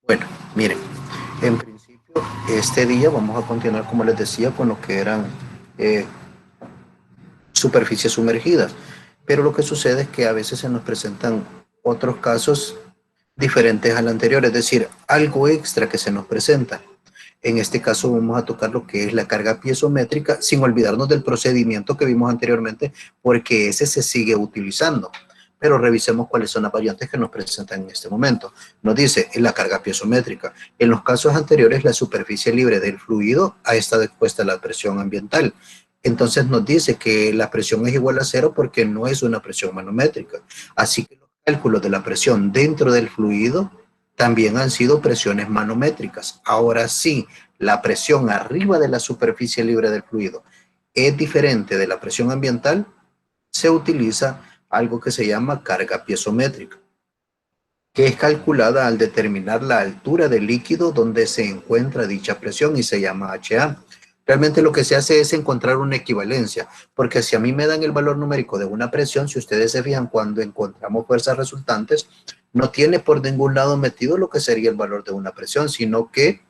Bueno, miren, en principio este día vamos a continuar, como les decía, con lo que eran eh, superficies sumergidas. Pero lo que sucede es que a veces se nos presentan otros casos diferentes al anterior, es decir, algo extra que se nos presenta. En este caso vamos a tocar lo que es la carga piezométrica, sin olvidarnos del procedimiento que vimos anteriormente, porque ese se sigue utilizando. Pero revisemos cuáles son las variantes que nos presentan en este momento. Nos dice en la carga piezométrica. En los casos anteriores, la superficie libre del fluido ha estado expuesta a la presión ambiental. Entonces nos dice que la presión es igual a cero porque no es una presión manométrica. Así que los cálculos de la presión dentro del fluido también han sido presiones manométricas. Ahora sí, la presión arriba de la superficie libre del fluido es diferente de la presión ambiental, se utiliza algo que se llama carga piezométrica, que es calculada al determinar la altura del líquido donde se encuentra dicha presión y se llama HA. Realmente lo que se hace es encontrar una equivalencia, porque si a mí me dan el valor numérico de una presión, si ustedes se fijan cuando encontramos fuerzas resultantes, no tiene por ningún lado metido lo que sería el valor de una presión, sino que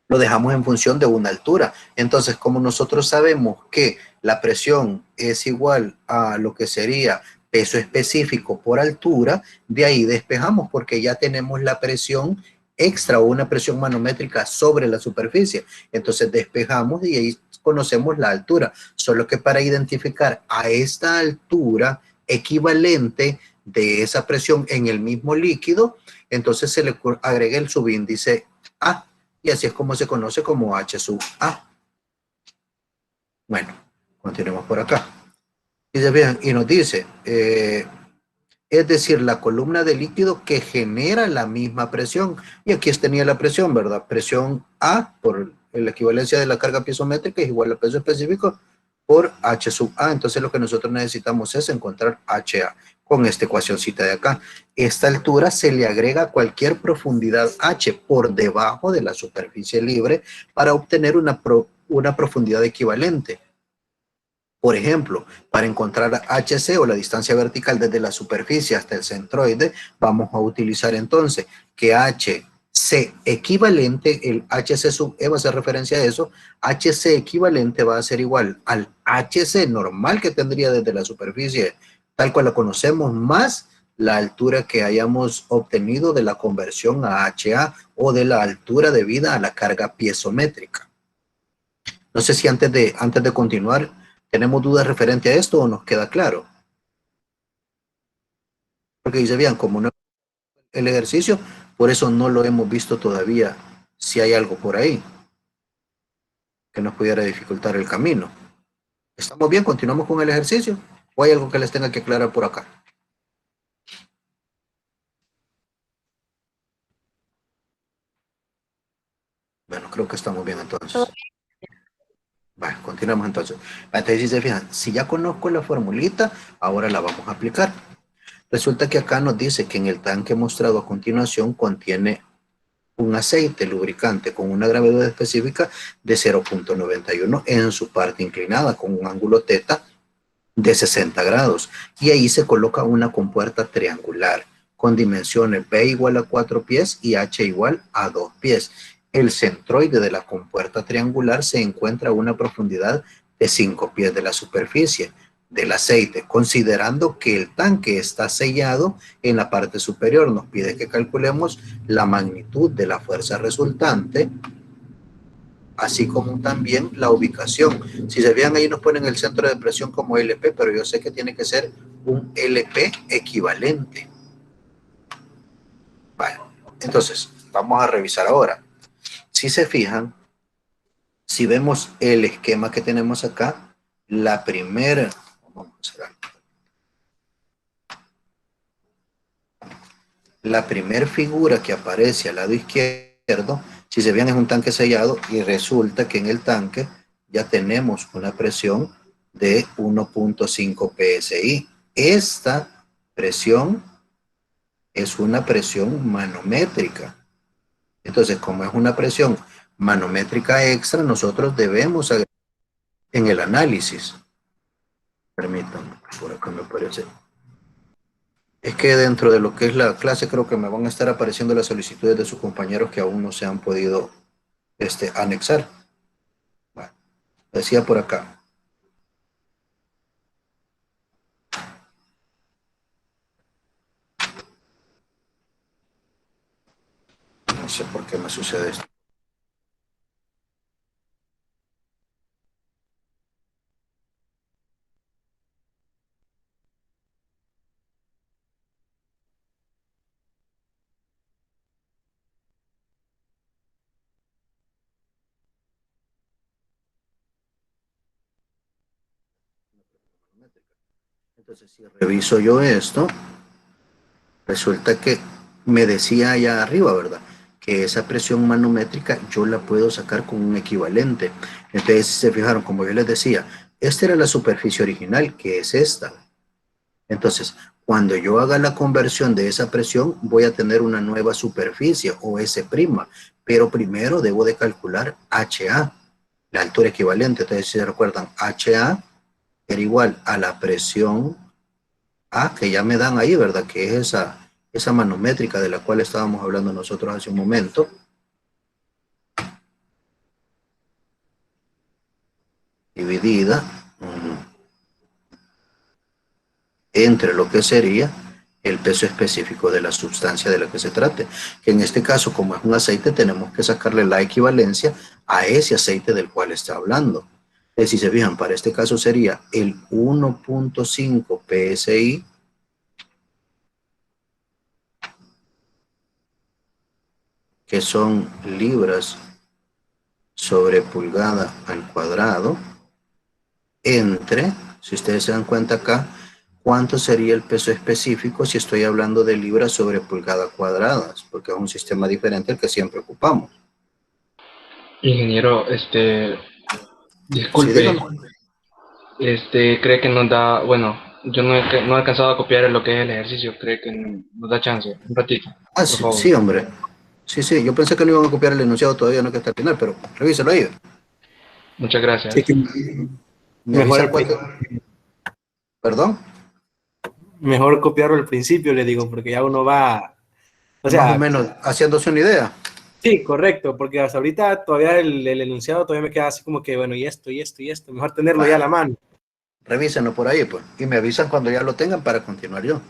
lo dejamos en función de una altura. Entonces, como nosotros sabemos que la presión es igual a lo que sería peso específico por altura, de ahí despejamos porque ya tenemos la presión extra o una presión manométrica sobre la superficie. Entonces despejamos y ahí conocemos la altura. Solo que para identificar a esta altura equivalente de esa presión en el mismo líquido, entonces se le agrega el subíndice A, y así es como se conoce como H sub A. Bueno, continuemos por acá. Y se fijan, y nos dice, es decir, la columna de líquido que genera la misma presión. Y aquí tenía la presión, ¿verdad? Presión A por la equivalencia de la carga piezométrica es igual al peso específico por H sub A. Entonces lo que nosotros necesitamos es encontrar HA con esta ecuacióncita de acá. Esta altura se le agrega cualquier profundidad H por debajo de la superficie libre para obtener una profundidad equivalente. Por ejemplo, para encontrar HC o la distancia vertical desde la superficie hasta el centroide, vamos a utilizar entonces que HC equivalente, el HC sub E va a hacer referencia a eso, HC equivalente va a ser igual al HC normal que tendría desde la superficie, tal cual la conocemos, más la altura que hayamos obtenido de la conversión a HA o de la altura debida a la carga piezométrica. No sé si antes de continuar, ¿tenemos dudas referente a esto o nos queda claro? Porque dice, bien, como no el ejercicio, por eso no lo hemos visto todavía, si hay algo por ahí que nos pudiera dificultar el camino. ¿Estamos bien? ¿Continuamos con el ejercicio? ¿O hay algo que les tenga que aclarar por acá? Bueno, creo que estamos bien entonces. Bueno, continuamos entonces. Entonces, si se fijan, si ya conozco la formulita, ahora la vamos a aplicar. Resulta que acá nos dice que en el tanque mostrado a continuación contiene un aceite lubricante con una gravedad específica de 0.91 en su parte inclinada con un ángulo θ de 60 grados. Y ahí se coloca una compuerta triangular con dimensiones B igual a 4 pies y H igual a 2 pies. El centroide de la compuerta triangular se encuentra a una profundidad de 5 pies de la superficie del aceite, considerando que el tanque está sellado en la parte superior. Nos pide que calculemos la magnitud de la fuerza resultante, así como también la ubicación. Si se fijan ahí nos ponen el centro de presión como LP, pero yo sé que tiene que ser un LP equivalente. Bueno, entonces vamos a revisar ahora. Si se fijan, si vemos el esquema que tenemos acá, la primera, vamos a hacer algo. La primera figura que aparece al lado izquierdo, si se ven, es un tanque sellado y resulta que en el tanque ya tenemos una presión de 1.5 psi. Esta presión es una presión manométrica. Entonces, como es una presión manométrica extra, nosotros debemos agregar en el análisis. Permítanme, por acá me parece. Es que dentro de lo que es la clase creo que me van a estar apareciendo las solicitudes de sus compañeros que aún no se han podido anexar. Bueno, decía por acá. No sé por qué me sucede esto. Entonces, si reviso yo esto, resulta que me decía allá arriba, ¿verdad? Que esa presión manométrica yo la puedo sacar con un equivalente. Entonces, si se fijaron, como yo les decía, esta era la superficie original, que es esta. Entonces, cuando yo haga la conversión de esa presión, voy a tener una nueva superficie o S', pero primero debo de calcular HA, la altura equivalente. Entonces, si se recuerdan, HA era igual a la presión A, que ya me dan ahí, ¿verdad? Que es esa manométrica de la cual estábamos hablando nosotros hace un momento, dividida entre lo que sería el peso específico de la sustancia de la que se trate, que en este caso, como es un aceite, tenemos que sacarle la equivalencia a ese aceite del cual está hablando. Si se fijan, para este caso sería el 1.5 PSI que son libras sobre pulgada al cuadrado, entre, si ustedes se dan cuenta acá, cuánto sería el peso específico si estoy hablando de libras sobre pulgada cuadradas, porque es un sistema diferente al que siempre ocupamos. Ingeniero, Sí, disculpe, dígame. cree que nos da, bueno, yo no he alcanzado a copiar lo que es el ejercicio, cree que nos da chance, un ratito, Ah, por sí, favor. sí, hombre. Sí, sí, yo pensé que no iban a copiar el enunciado todavía, no que hasta el final, pero revíselo ahí. Muchas Sí, gracias. que Me mejor, avisan cuando... Perdón, mejor copiarlo al principio, le digo, porque ya uno va, o más o sea, menos haciéndose una idea. sí, correcto, porque hasta ahorita todavía el enunciado todavía me queda así como que, bueno, y esto, y esto, y esto, mejor tenerlo ya a la Bah, mano. revísenlo por ahí, pues. Y me avisan cuando ya lo tengan para continuar yo.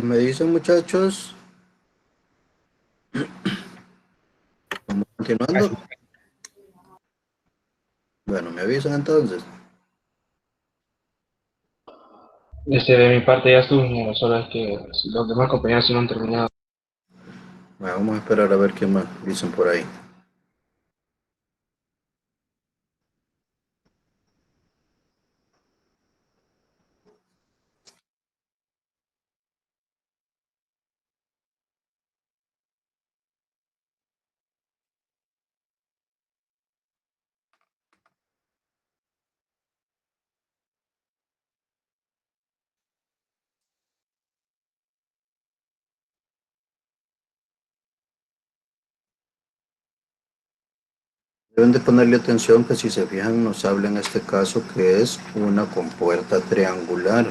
Me dicen, muchachos, vamos continuando. Bueno, me avisan entonces. De mi parte ya estuvo, ingeniero, solo es que los demás compañeros sí no han terminado. Bueno, vamos a esperar a ver qué más dicen por ahí. Deben de ponerle atención que si se fijan nos habla en este caso que es una compuerta triangular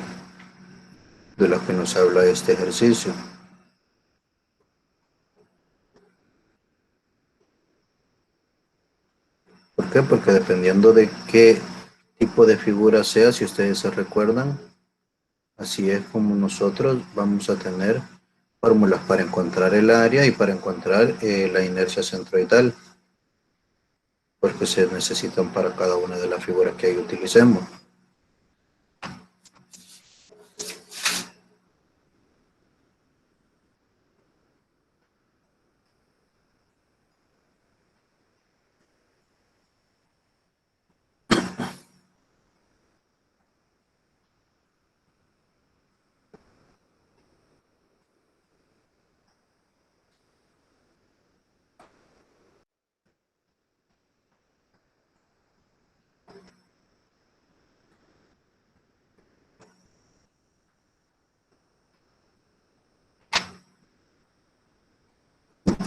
de la que nos habla este ejercicio. ¿Por qué? Porque dependiendo de qué tipo de figura sea, si ustedes se recuerdan, así es como nosotros vamos a tener fórmulas para encontrar el área y para encontrar la inercia centroidal, porque se necesitan para cada una de las figuras que ahí utilicemos.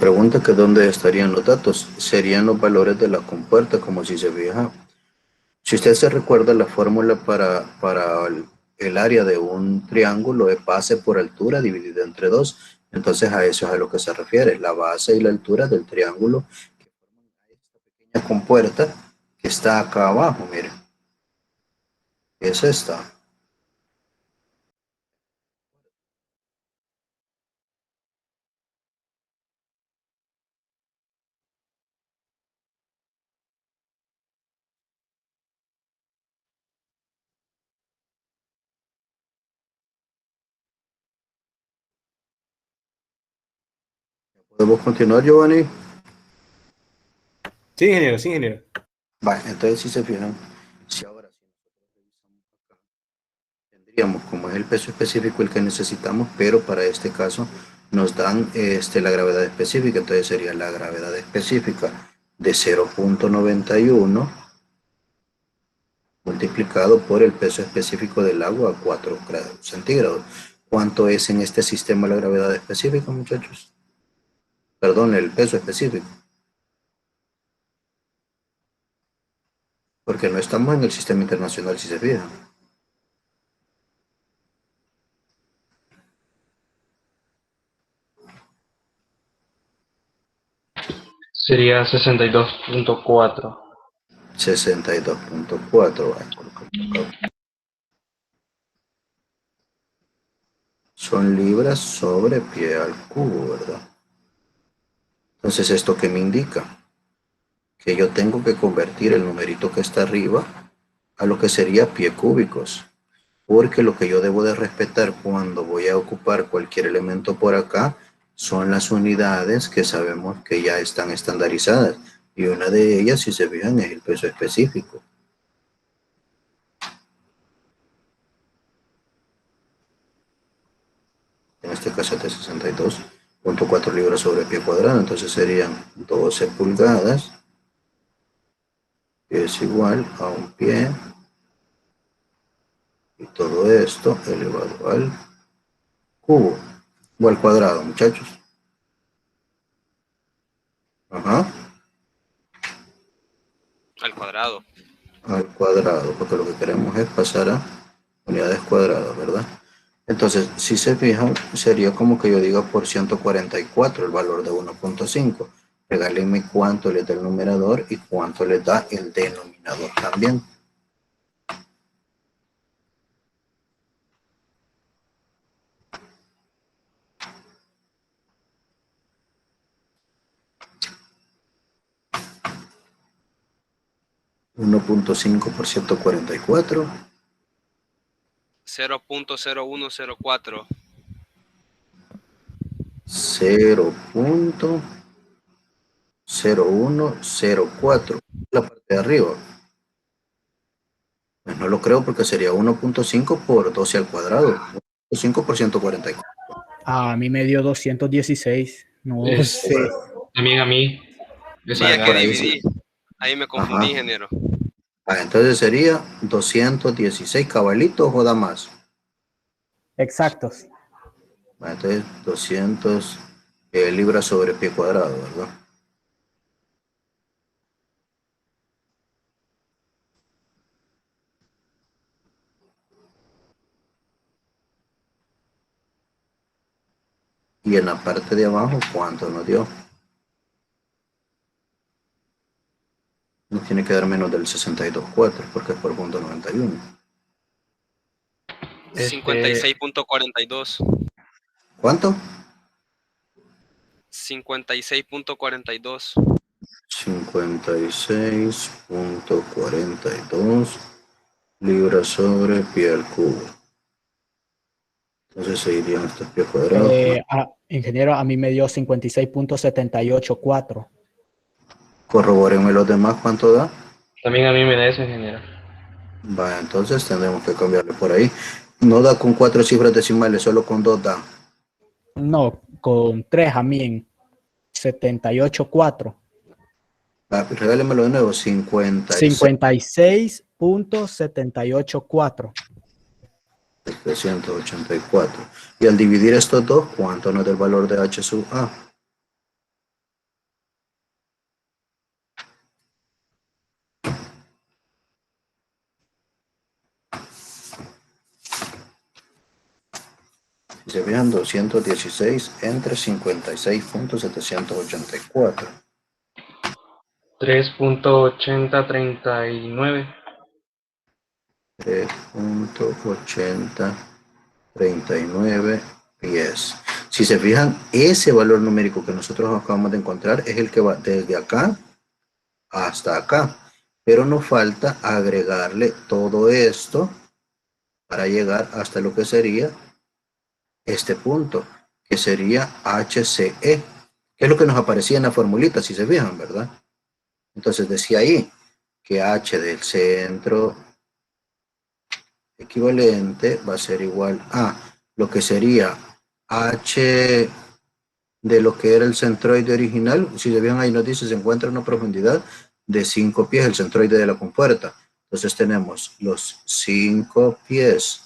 Pregunta que dónde estarían los datos. Serían los valores de la compuerta, como si se fija. Si usted se recuerda la fórmula para el área de un triángulo es base por altura dividida entre 2. Entonces a eso es a lo que se refiere. La base y la altura del triángulo que forman esta pequeña compuerta que está acá abajo, miren. Es esta. ¿Podemos continuar, Giovanni? Sí, ingeniero, sí, ingeniero. Vale, entonces si se fijan, si ahora si nosotros revisamos acá, tendríamos como es el peso específico el que necesitamos, pero para este caso nos dan la gravedad específica, entonces sería la gravedad específica de 0,91 multiplicado por el peso específico del agua a 4 grados centígrados. ¿Cuánto es en este sistema la gravedad específica, muchachos? Perdón, el peso específico, porque no estamos en el sistema internacional si se fijan. Sería 62.4. 62,4. Son libras sobre pie al cubo, ¿verdad? Entonces, ¿esto qué me indica? Que yo tengo que convertir el numerito que está arriba a lo que sería pie cúbicos. Porque lo que yo debo de respetar cuando voy a ocupar cualquier elemento por acá son las unidades que sabemos que ya están estandarizadas. Y una de ellas, si se fijan, es el peso específico. En este caso es de 62,4 libras sobre pie cuadrado, entonces serían 12 pulgadas, que es igual a un pie, y todo esto elevado al cubo, o al cuadrado, muchachos. Ajá, Al cuadrado. al cuadrado, porque lo que queremos es pasar a unidades cuadradas, ¿verdad? Entonces, si se fijan, sería como que yo diga por 144 el valor de 1,5. Regálenme cuánto les da el numerador y cuánto les da el denominador también. 1.5 por 144. 0.0104. 0.0104. La parte de arriba. Pues no lo creo porque sería 1.5 por 12 al cuadrado. 1.5 por 144. A mí me dio 216. No Este, sé. también a mí. Sí, Vale, es que por ahí dividí. sí. Ahí me confundí, Ajá. ingeniero. Entonces sería 216 cabalitos o da más. Exactos. Entonces 200 libras sobre pie cuadrado, ¿verdad? Y en la parte de abajo, ¿cuánto nos dio? Nos tiene que dar menos del 62.4 porque es por punto 91. 56.42. ¿Cuánto? 56.42. 56.42 libras sobre pie al cubo. Entonces se irían estos pies cuadrados. Ingeniero, a mí me dio 56.784. Corrobórenme los demás, ¿cuánto da? También a mí me da eso, ingeniero. Vaya, entonces tendremos que cambiarle por ahí. No da con 4 cifras decimales, solo con 2 da. No, con 3 a mí en 78.4. Regálemelo de nuevo, 56. 56.784. 384. Y al dividir estos dos, ¿cuánto nos da el valor de H sub A? Si se fijan, 216 entre 56.784. 3.8039. 3.8039 pies. Si se fijan, ese valor numérico que nosotros acabamos de encontrar es el que va desde acá hasta acá. Pero nos falta agregarle todo esto para llegar hasta lo que sería este punto, que sería HCE, que es lo que nos aparecía en la formulita, si se fijan, ¿verdad? Entonces decía ahí que H del centro equivalente va a ser igual a lo que sería H de lo que era el centroide original. Si se fijan ahí nos dice se encuentra a una profundidad de 5 pies el centroide de la compuerta. Entonces tenemos los 5 pies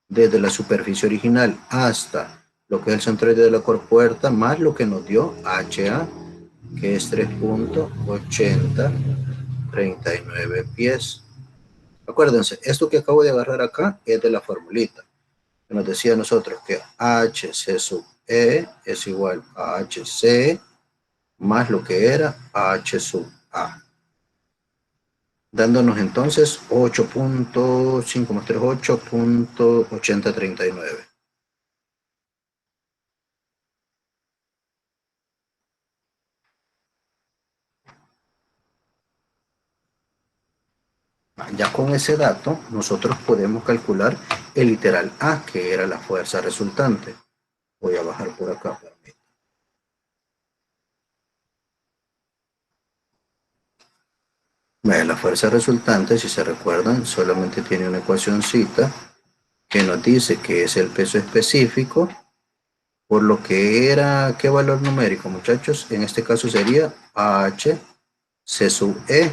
desde la superficie original hasta lo que es el centroide de la compuerta más lo que nos dio HA, que es 3.8039 pies. Acuérdense, esto que acabo de agarrar acá es de la formulita. Que nos decía a nosotros que HC sub E es igual a HC más lo que era H sub A. Dándonos entonces 8.5 más 3, 8.8039. Ya con ese dato, nosotros podemos calcular el literal A, que era la fuerza resultante. Voy a bajar por acá. La fuerza resultante, si se recuerdan, solamente tiene una ecuacióncita que nos dice que es el peso específico por lo que era, ¿qué valor numérico, muchachos? En este caso sería H C sub E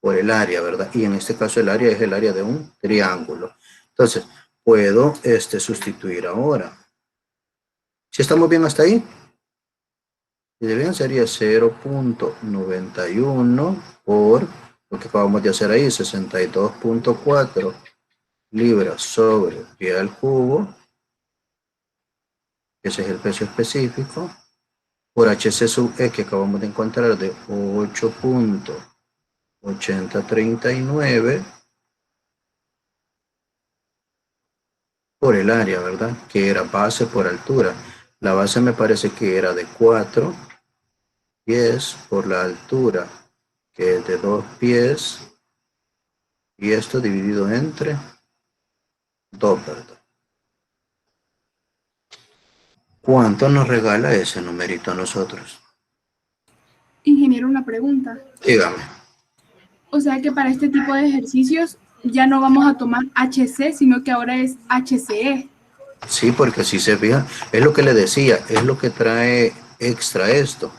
por el área, ¿verdad? Y en este caso el área es el área de un triángulo. Entonces, puedo sustituir ahora. ¿Si estamos bien hasta ahí? Si bien sería 0.91 por lo que acabamos de hacer ahí, 62.4 libras sobre pie al cubo. Ese es el peso específico. Por HC sub E que acabamos de encontrar de 8.8039 por el área, ¿verdad? Que era base por altura. La base me parece que era de 4 pies por la altura, que es de 2 pies, y esto dividido entre 2, ¿verdad? ¿Cuánto nos regala ese numerito a nosotros? Ingeniero, una pregunta. Dígame. O sea que para este tipo de ejercicios ya no vamos a tomar HC, sino que ahora es HCE. Sí, porque si se fija, es lo que le decía, es lo que trae extra esto.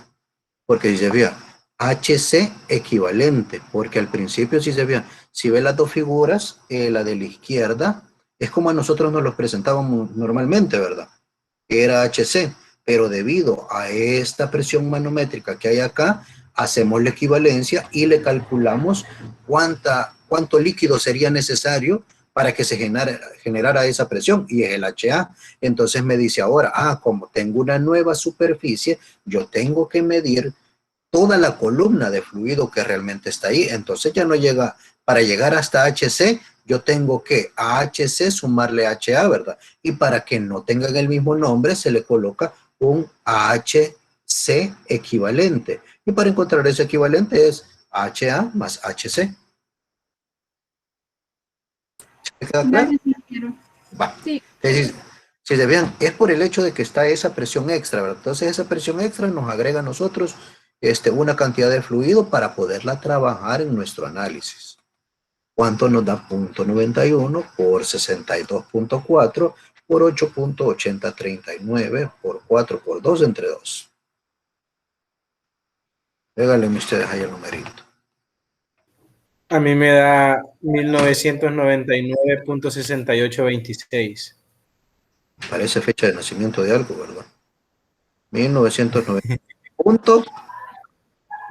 Porque si se fija, HC equivalente, porque al principio si se fija, si ve las dos figuras, la de la izquierda, es como a nosotros nos los presentábamos normalmente, ¿verdad? Era HC, pero debido a esta presión manométrica que hay acá, hacemos la equivalencia y le calculamos cuánto líquido sería necesario para que se generara esa presión, y es el HA. Entonces me dice ahora, como tengo una nueva superficie, yo tengo que medir toda la columna de fluido que realmente está ahí. Entonces ya no llega, para llegar hasta HC, yo tengo que a HC sumarle HA, ¿verdad? Y para que no tengan el mismo nombre, se le coloca un HC equivalente. Y para encontrar ese equivalente es HA más HC. ¿Se queda claro? Gracias, ingeniero. Va. Sí. Entonces, si se vean, es por el hecho de que está esa presión extra, ¿verdad? Entonces esa presión extra nos agrega a nosotros una cantidad de fluido para poderla trabajar en nuestro análisis. ¿Cuánto nos da 0.91 por 62.4 por 8.8039 por 4 por 2 entre 2? Régalenme ustedes ahí el numerito. A mí me da 1999.6826. Parece fecha de nacimiento de algo, ¿verdad? 1990. Punto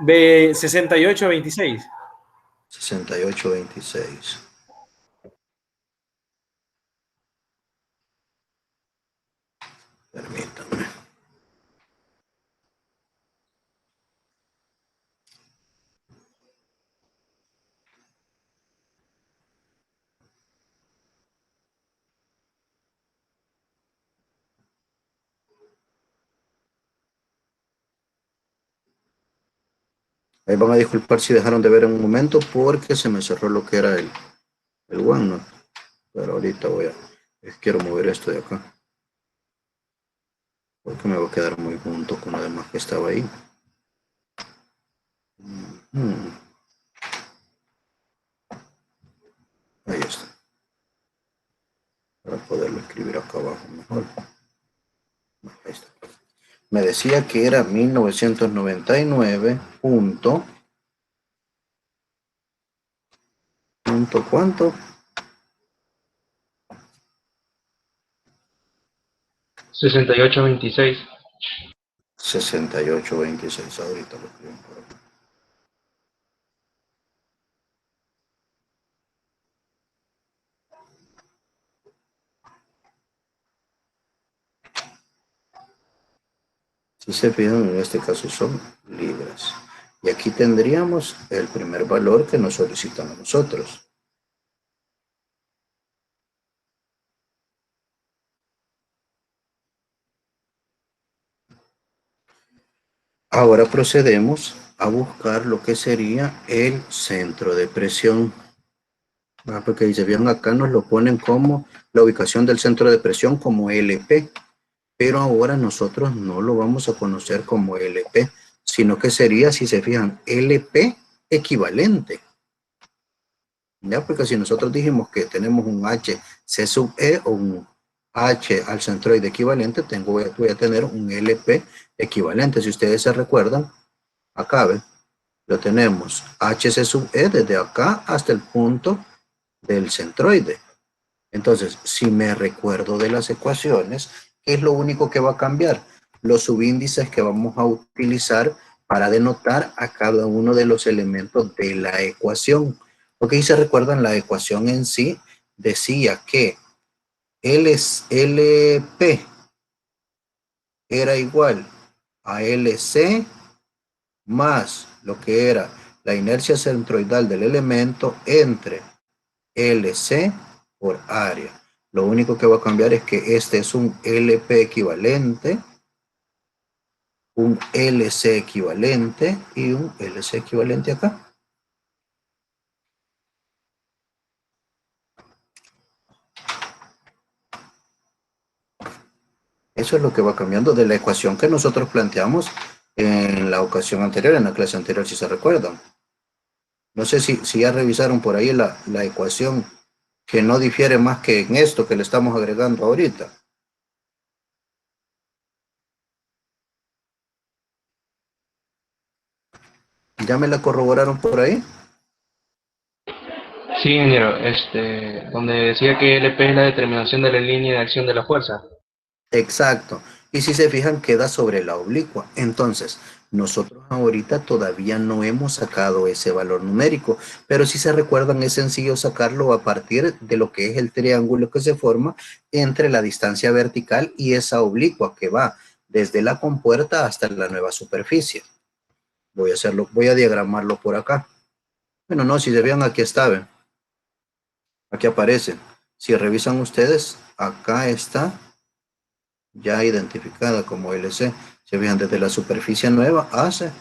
De 6826. 6826. Permítanme. Ahí van a disculpar si dejaron de ver en un momento porque se me cerró lo que era el OneNote. Pero ahorita quiero mover esto de acá. Porque me va a quedar muy junto con lo demás que estaba ahí. Ahí está. Para poderlo escribir acá abajo mejor. Ahí está. Me decía que era 1999 punto ¿cuánto? 6826. 6826. Ahorita lo escribo por acá. Si se fijan, en este caso son libras. Y aquí tendríamos el primer valor que nos solicitan a nosotros. Ahora procedemos a buscar lo que sería el centro de presión. Porque si se fijan acá nos lo ponen como la ubicación del centro de presión como LP. Pero ahora nosotros no lo vamos a conocer como LP, sino que sería, si se fijan, LP equivalente. ¿Ya? Porque si nosotros dijimos que tenemos un HC sub E o un H al centroide equivalente, voy a tener un LP equivalente. Si ustedes se recuerdan, acá ven, lo tenemos HC sub E desde acá hasta el punto del centroide. Entonces, si me recuerdo de las ecuaciones, ¿qué es lo único que va a cambiar? Los subíndices que vamos a utilizar para denotar a cada uno de los elementos de la ecuación. Porque si se recuerdan, la ecuación en sí decía que LP era igual a LC más lo que era la inercia centroidal del elemento entre LC por área. Lo único que va a cambiar es que este es un LP equivalente, un LC equivalente y un LC equivalente acá. Eso es lo que va cambiando de la ecuación que nosotros planteamos en la ocasión anterior, en la clase anterior, si se recuerdan. No sé si ya revisaron por ahí la ecuación que no difiere más que en esto que le estamos agregando ahorita. ¿Ya me la corroboraron por ahí? Sí, ingeniero, donde decía que LP es la determinación de la línea de acción de la fuerza. Exacto. Y si se fijan, queda sobre la oblicua. Entonces, nosotros ahorita todavía no hemos sacado ese valor numérico, pero si se recuerdan, es sencillo sacarlo a partir de lo que es el triángulo que se forma entre la distancia vertical y esa oblicua que va desde la compuerta hasta la nueva superficie. Voy a diagramarlo por acá. Bueno, no, si se vean, aquí está, ¿ven? Aquí aparece. Si revisan ustedes, acá está ya identificada como LC. Se vean desde la superficie nueva hacia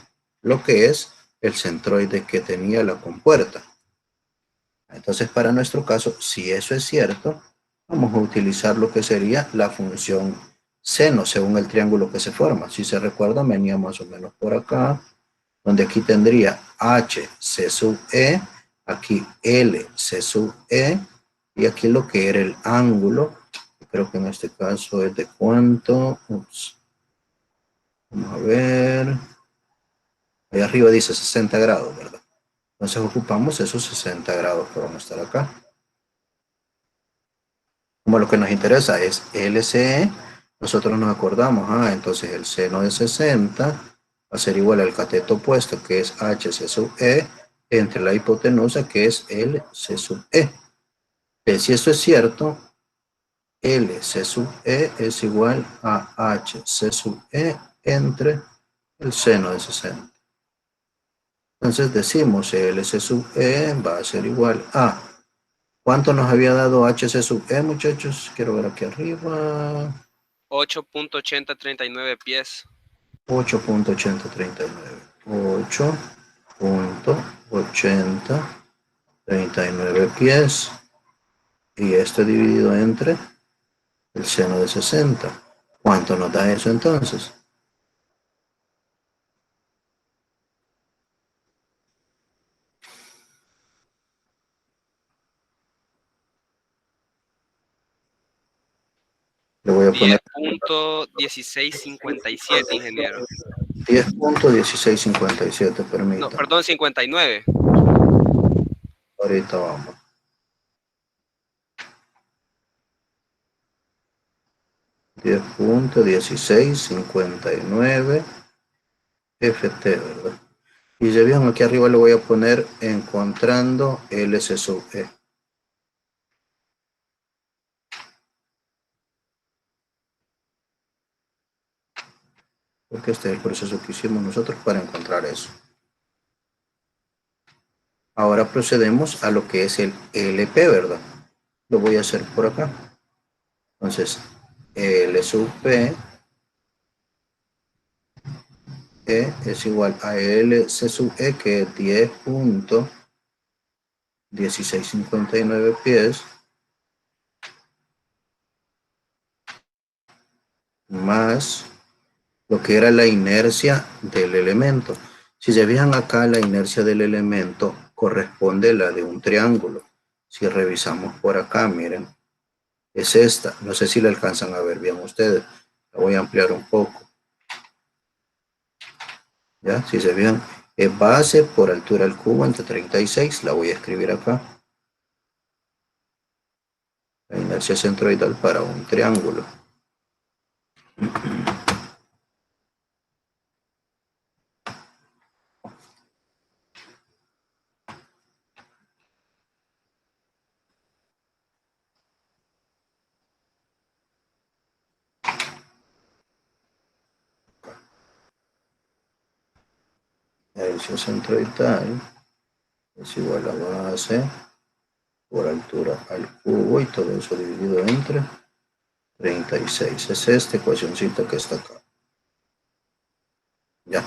lo que es el centroide que tenía la compuerta. Entonces, para nuestro caso, si eso es cierto, vamos a utilizar lo que sería la función seno según el triángulo que se forma. Si se recuerdan, venía más o menos por acá, donde aquí tendría HC sub E, aquí LC sub E, y aquí lo que era el ángulo. Creo que en este caso es de cuánto. Ups. Vamos a ver. Ahí arriba dice 60 grados, ¿verdad? Entonces ocupamos esos 60 grados que van a estar acá. Como lo que nos interesa es LCE, nosotros nos acordamos, entonces el seno de 60 va a ser igual al cateto opuesto, que es HC sub E, entre la hipotenusa, que es LC sub E. Si esto es cierto, LC sub E es igual a HC sub E entre el seno de 60. Entonces decimos LC sub E va a ser igual a... ¿Cuánto nos había dado HC sub E, muchachos? Quiero ver aquí arriba. 8.8039 pies. 8.8039. 8.8039 pies. Y esto dividido entre el seno de 60. ¿Cuánto nos da eso entonces? Le voy a poner 10.1657, ingeniero. 10.1657, No, permítame. perdón, 59. Ahorita vamos. 10.1659 FT, ¿verdad? Y ya vieron, aquí arriba le voy a poner encontrando LC sub E. Porque este es el proceso que hicimos nosotros para encontrar eso. Ahora procedemos a lo que es el LP, ¿verdad? Lo voy a hacer por acá. Entonces, L sub P E es igual a LC sub E, que es 10.1659 pies, más lo que era la inercia del elemento. Si se fijan acá, la inercia del elemento corresponde a la de un triángulo. Si revisamos por acá, miren, es esta. No sé si la alcanzan a ver bien ustedes. La voy a ampliar un poco. ¿Ya? Si se fijan, es base por altura al cubo entre 36. La voy a escribir acá. La inercia centroidal para un triángulo. La inercia centroidal es igual a base por altura al cubo y todo eso dividido entre 36. Es esta ecuacióncita que está acá. Ya.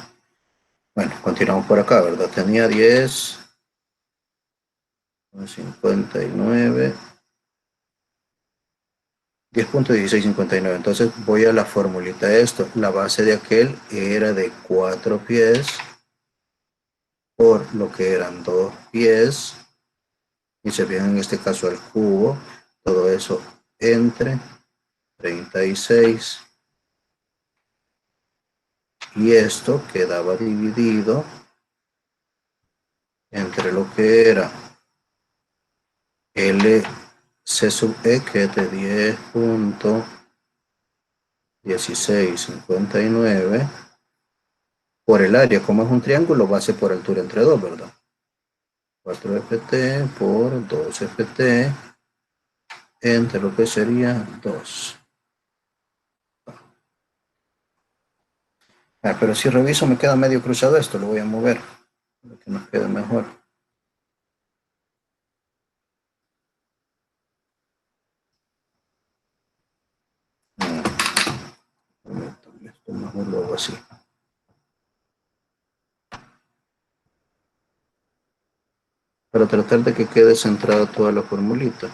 Bueno, continuamos por acá, ¿verdad? Tenía 10.59 10.1659. Entonces voy a la formulita de esto. La base de aquel era de 4 pies por lo que eran 2 pies. Y se fijan en este caso al cubo. Todo eso entre 36. Y esto quedaba dividido entre lo que era L C sub E, que es de 10.1659, por el área. Como es un triángulo, base por altura entre 2, ¿verdad? 4ft por 2ft entre lo que sería 2. Pero si reviso me queda medio cruzado esto, lo voy a mover para que nos quede mejor. Esto mejor lo hago así. Para tratar de que quede centrada toda la formulita.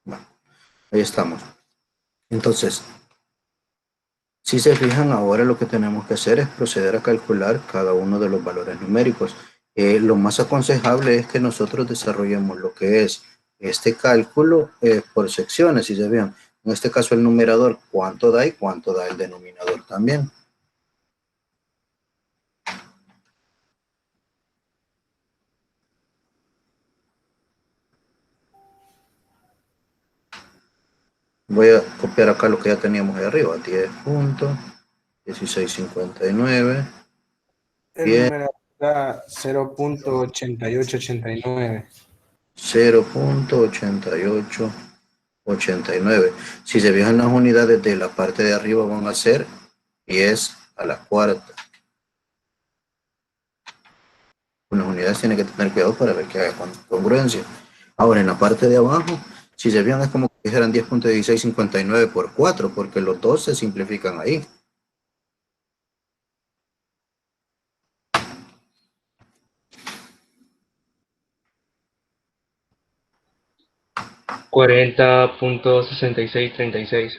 Bueno, ahí estamos. Entonces, si se fijan, ahora lo que tenemos que hacer es proceder a calcular cada uno de los valores numéricos. Lo más aconsejable es que nosotros desarrollemos lo que es este cálculo por secciones, si se fijan. En este caso el numerador, cuánto da y cuánto da el denominador también. Voy a copiar acá lo que ya teníamos ahí arriba, 10.1659. El Bien. número da 0.8889. 0.8889. Si se fijan, las unidades de la parte de arriba van a ser 10 a la cuarta. Unas unidades tienen que tener cuidado para ver que haga congruencia. Ahora, en la parte de abajo, si se fijan, es como que dijeran 10.1659 por 4, porque los dos se simplifican ahí. $40.6636.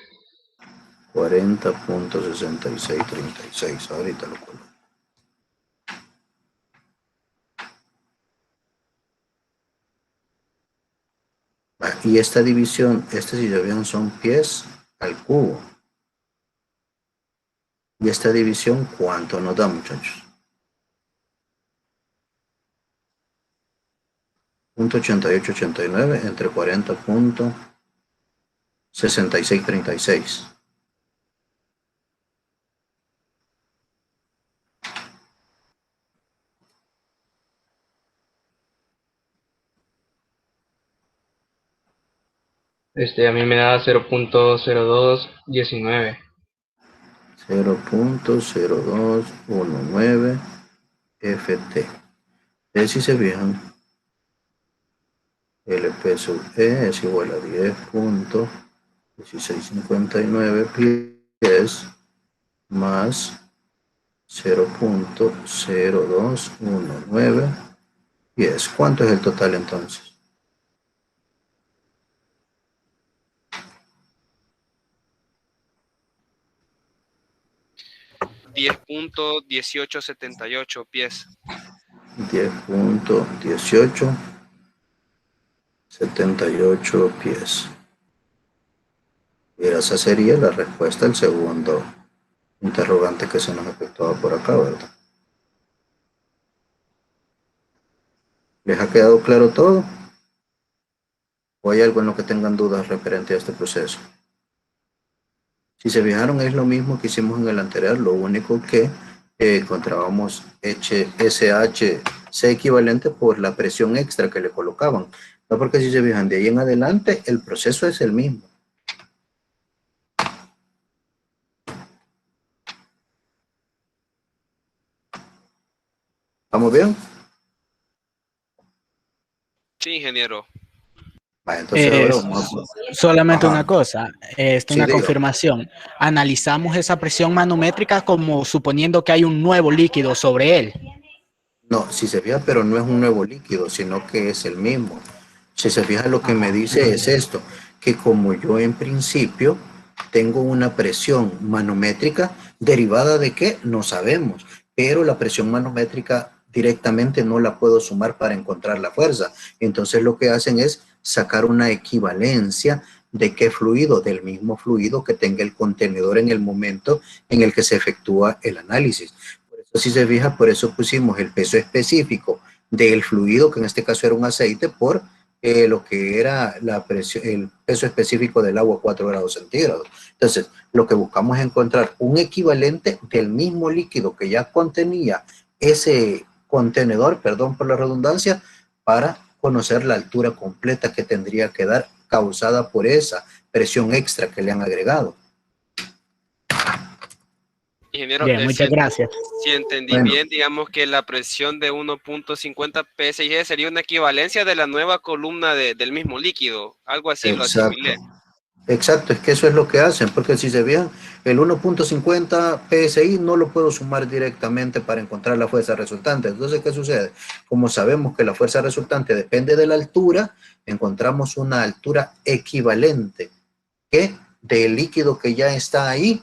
40.6636. Ahorita lo coloco. Y esta división, si se fijan, son pies al cubo. Y esta división, ¿cuánto nos da, muchachos? 0.8889 entre 40.6636. A mí me da 0.0219. 0.0219 ft. Si se fijan, LP sub E es igual a 10.1659 pies más 0.0219 pies. ¿Cuánto es el total entonces? 10.1878 pies. 10.1878 pies. Y esa sería la respuesta al segundo interrogante que se nos efectuaba por acá, ¿verdad? ¿Les ha quedado claro todo? ¿O hay algo en lo que tengan dudas referente a este proceso? Si se fijaron, es lo mismo que hicimos en el anterior, lo único que encontrábamos SHC equivalente por la presión extra que le colocaban. No, porque si se fijan, de ahí en adelante el proceso es el mismo. ¿Estamos bien? Sí, ingeniero. Va, entonces ahora Es vamos solamente Ajá. una cosa, Sí, una diga. confirmación. Analizamos esa presión manométrica como suponiendo que hay un nuevo líquido sobre él. No, si se fija, pero no es un nuevo líquido, sino que es el mismo. Si se fija, lo que me Ajá. dice es esto, que como yo en principio tengo una presión manométrica derivada de qué, no sabemos, pero la presión manométrica directamente no la puedo sumar para encontrar la fuerza. Entonces lo que hacen es sacar una equivalencia de qué fluido, del mismo fluido que tenga el contenedor en el momento en el que se efectúa el análisis. Si se fija, por eso pusimos el peso específico del fluido, que en este caso era un aceite, por lo que era la presión, el peso específico del agua, 4 grados centígrados. Entonces, lo que buscamos es encontrar un equivalente del mismo líquido que ya contenía ese contenedor, perdón por la redundancia, para conocer la altura completa que tendría que dar causada por esa presión extra que le han agregado. Ingeniero, Bien, muchas gracias. si entendí Bueno, bien, digamos que la presión de 1.50 psi sería una equivalencia de la nueva columna del mismo líquido, algo así lo exacto. asimilé. Exacto, es que eso es lo que hacen, porque si se vean, el 1.50 PSI no lo puedo sumar directamente para encontrar la fuerza resultante. Entonces, ¿qué sucede? Como sabemos que la fuerza resultante depende de la altura, encontramos una altura equivalente que del líquido que ya está ahí,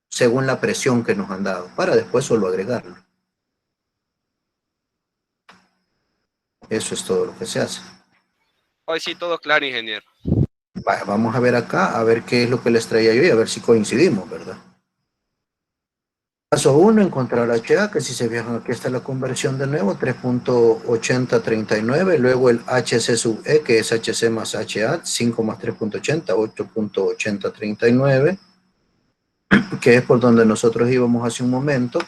según la presión que nos han dado, para después solo agregarlo. Eso es todo lo que se hace. Hoy sí, todo claro, ingeniero. Vamos a ver acá, a ver qué es lo que les traía yo y a ver si coincidimos, ¿verdad? Paso 1, encontrar HA, que si se fijan aquí está la conversión de nuevo, 3.8039, luego el HC sub E, que es HC más HA, 5 más 3.80, 8.8039, que es por donde nosotros íbamos hace un momento.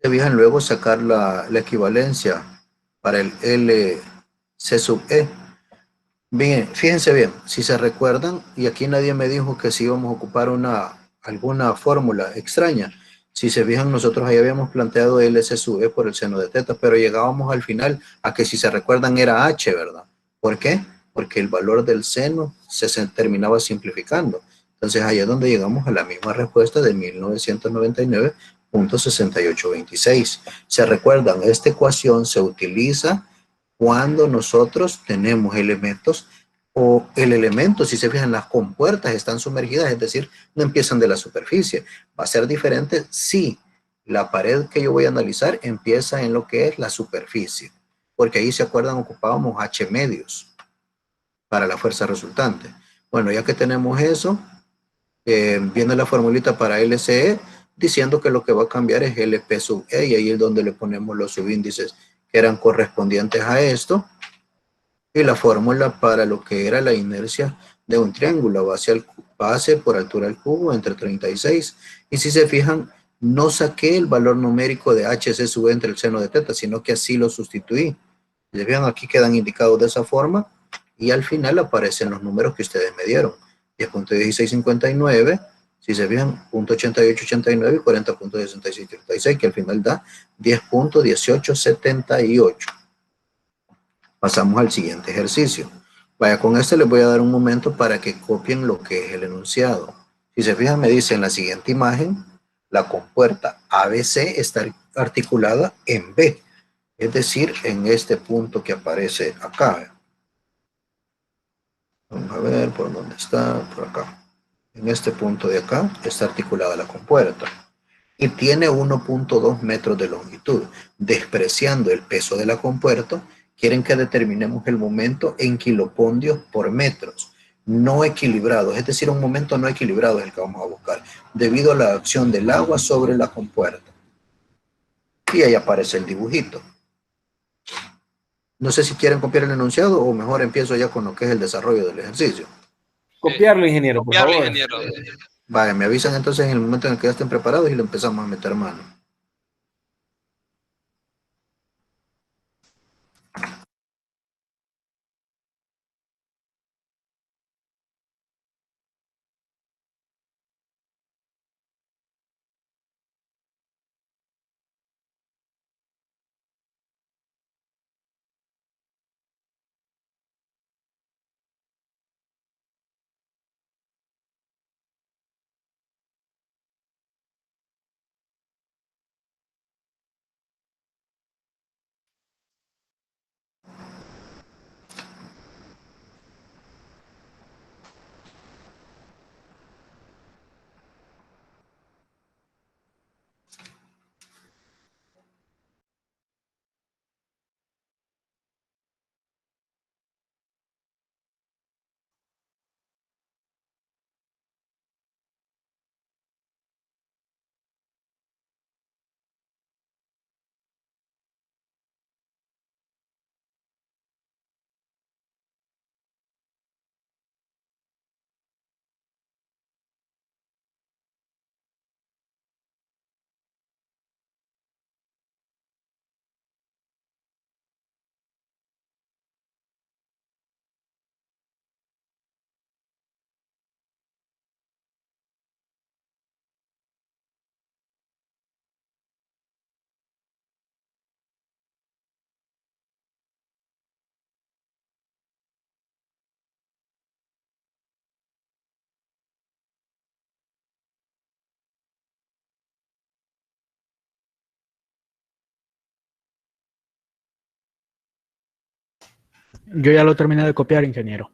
Se fijan luego sacar la equivalencia para el LC sub E. Bien, fíjense bien, si se recuerdan, y aquí nadie me dijo que si íbamos a ocupar alguna fórmula extraña. Si se fijan, nosotros ahí habíamos planteado LC sub E por el seno de teta, pero llegábamos al final a que si se recuerdan era H, ¿verdad? ¿Por qué? Porque el valor del seno se terminaba simplificando. Entonces ahí es donde llegamos a la misma respuesta de 1999.6826. Se recuerdan, esta ecuación se utiliza cuando nosotros tenemos elementos o el elemento, si se fijan, las compuertas están sumergidas, es decir, no empiezan de la superficie. Va a ser diferente si la pared que yo voy a analizar empieza en lo que es la superficie, porque ahí se acuerdan ocupábamos H medios para la fuerza resultante. Bueno, ya que tenemos eso, viene la formulita para LCE diciendo que lo que va a cambiar es LP sub E y ahí es donde le ponemos los subíndices que eran correspondientes a esto y la fórmula para lo que era la inercia de un triángulo, base por altura al cubo entre 36. Y si se fijan, no saqué el valor numérico de HC sub E entre el seno de teta, sino que así lo sustituí. Si se fijan, aquí quedan indicados de esa forma y al final aparecen los números que ustedes me dieron. 10.1659, si se fijan, 0.8889 y 40.6636, que al final da 10.1878. Pasamos al siguiente ejercicio. Vaya, con este les voy a dar un momento para que copien lo que es el enunciado. Si se fijan, me dice en la siguiente imagen, la compuerta ABC está articulada en B, es decir, en este punto que aparece acá. Vamos a ver por dónde está, por acá. En este punto de acá está articulada la compuerta y tiene 1.2 metros de longitud. Despreciando el peso de la compuerta, quieren que determinemos el momento en kilopondios por metros, no equilibrados, es decir, un momento no equilibrado es el que vamos a buscar, debido a la acción del agua sobre la compuerta. Y ahí aparece el dibujito. No sé si quieren copiar el enunciado o mejor empiezo ya con lo que es el desarrollo del ejercicio. Copiarlo, ingeniero, por Copiarlo, favor. ingeniero. Vale, me avisan entonces en el momento en el que ya estén preparados y le empezamos a meter mano. Yo ya lo terminé de copiar, ingeniero.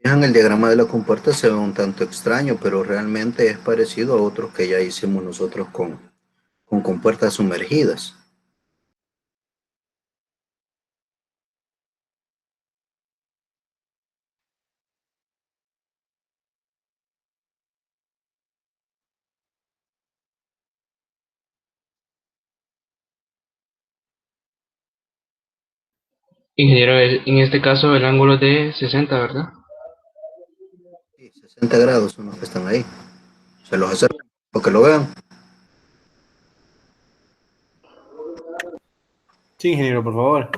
Fijan, el diagrama de la compuerta se ve un tanto extraño, pero realmente es parecido a otros que ya hicimos nosotros con compuertas sumergidas. Ingeniero, en este caso el ángulo es de 60, ¿verdad? Sí, 60 grados son los que están ahí. Se los acerco para que lo vean. Sí, ingeniero, por favor.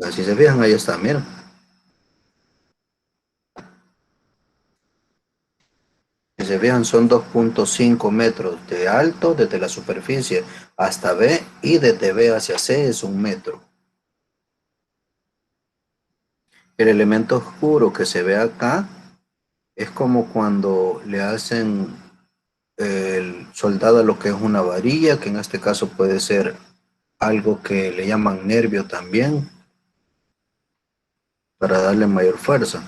Así se fijan, ahí está, miren. Si se fijan, son 2.5 metros de alto desde la superficie hasta B y desde B hacia C es 1 metro. El elemento oscuro que se ve acá es como cuando le hacen el soldado a lo que es una varilla, que en este caso puede ser algo que le llaman nervio también, para darle mayor fuerza.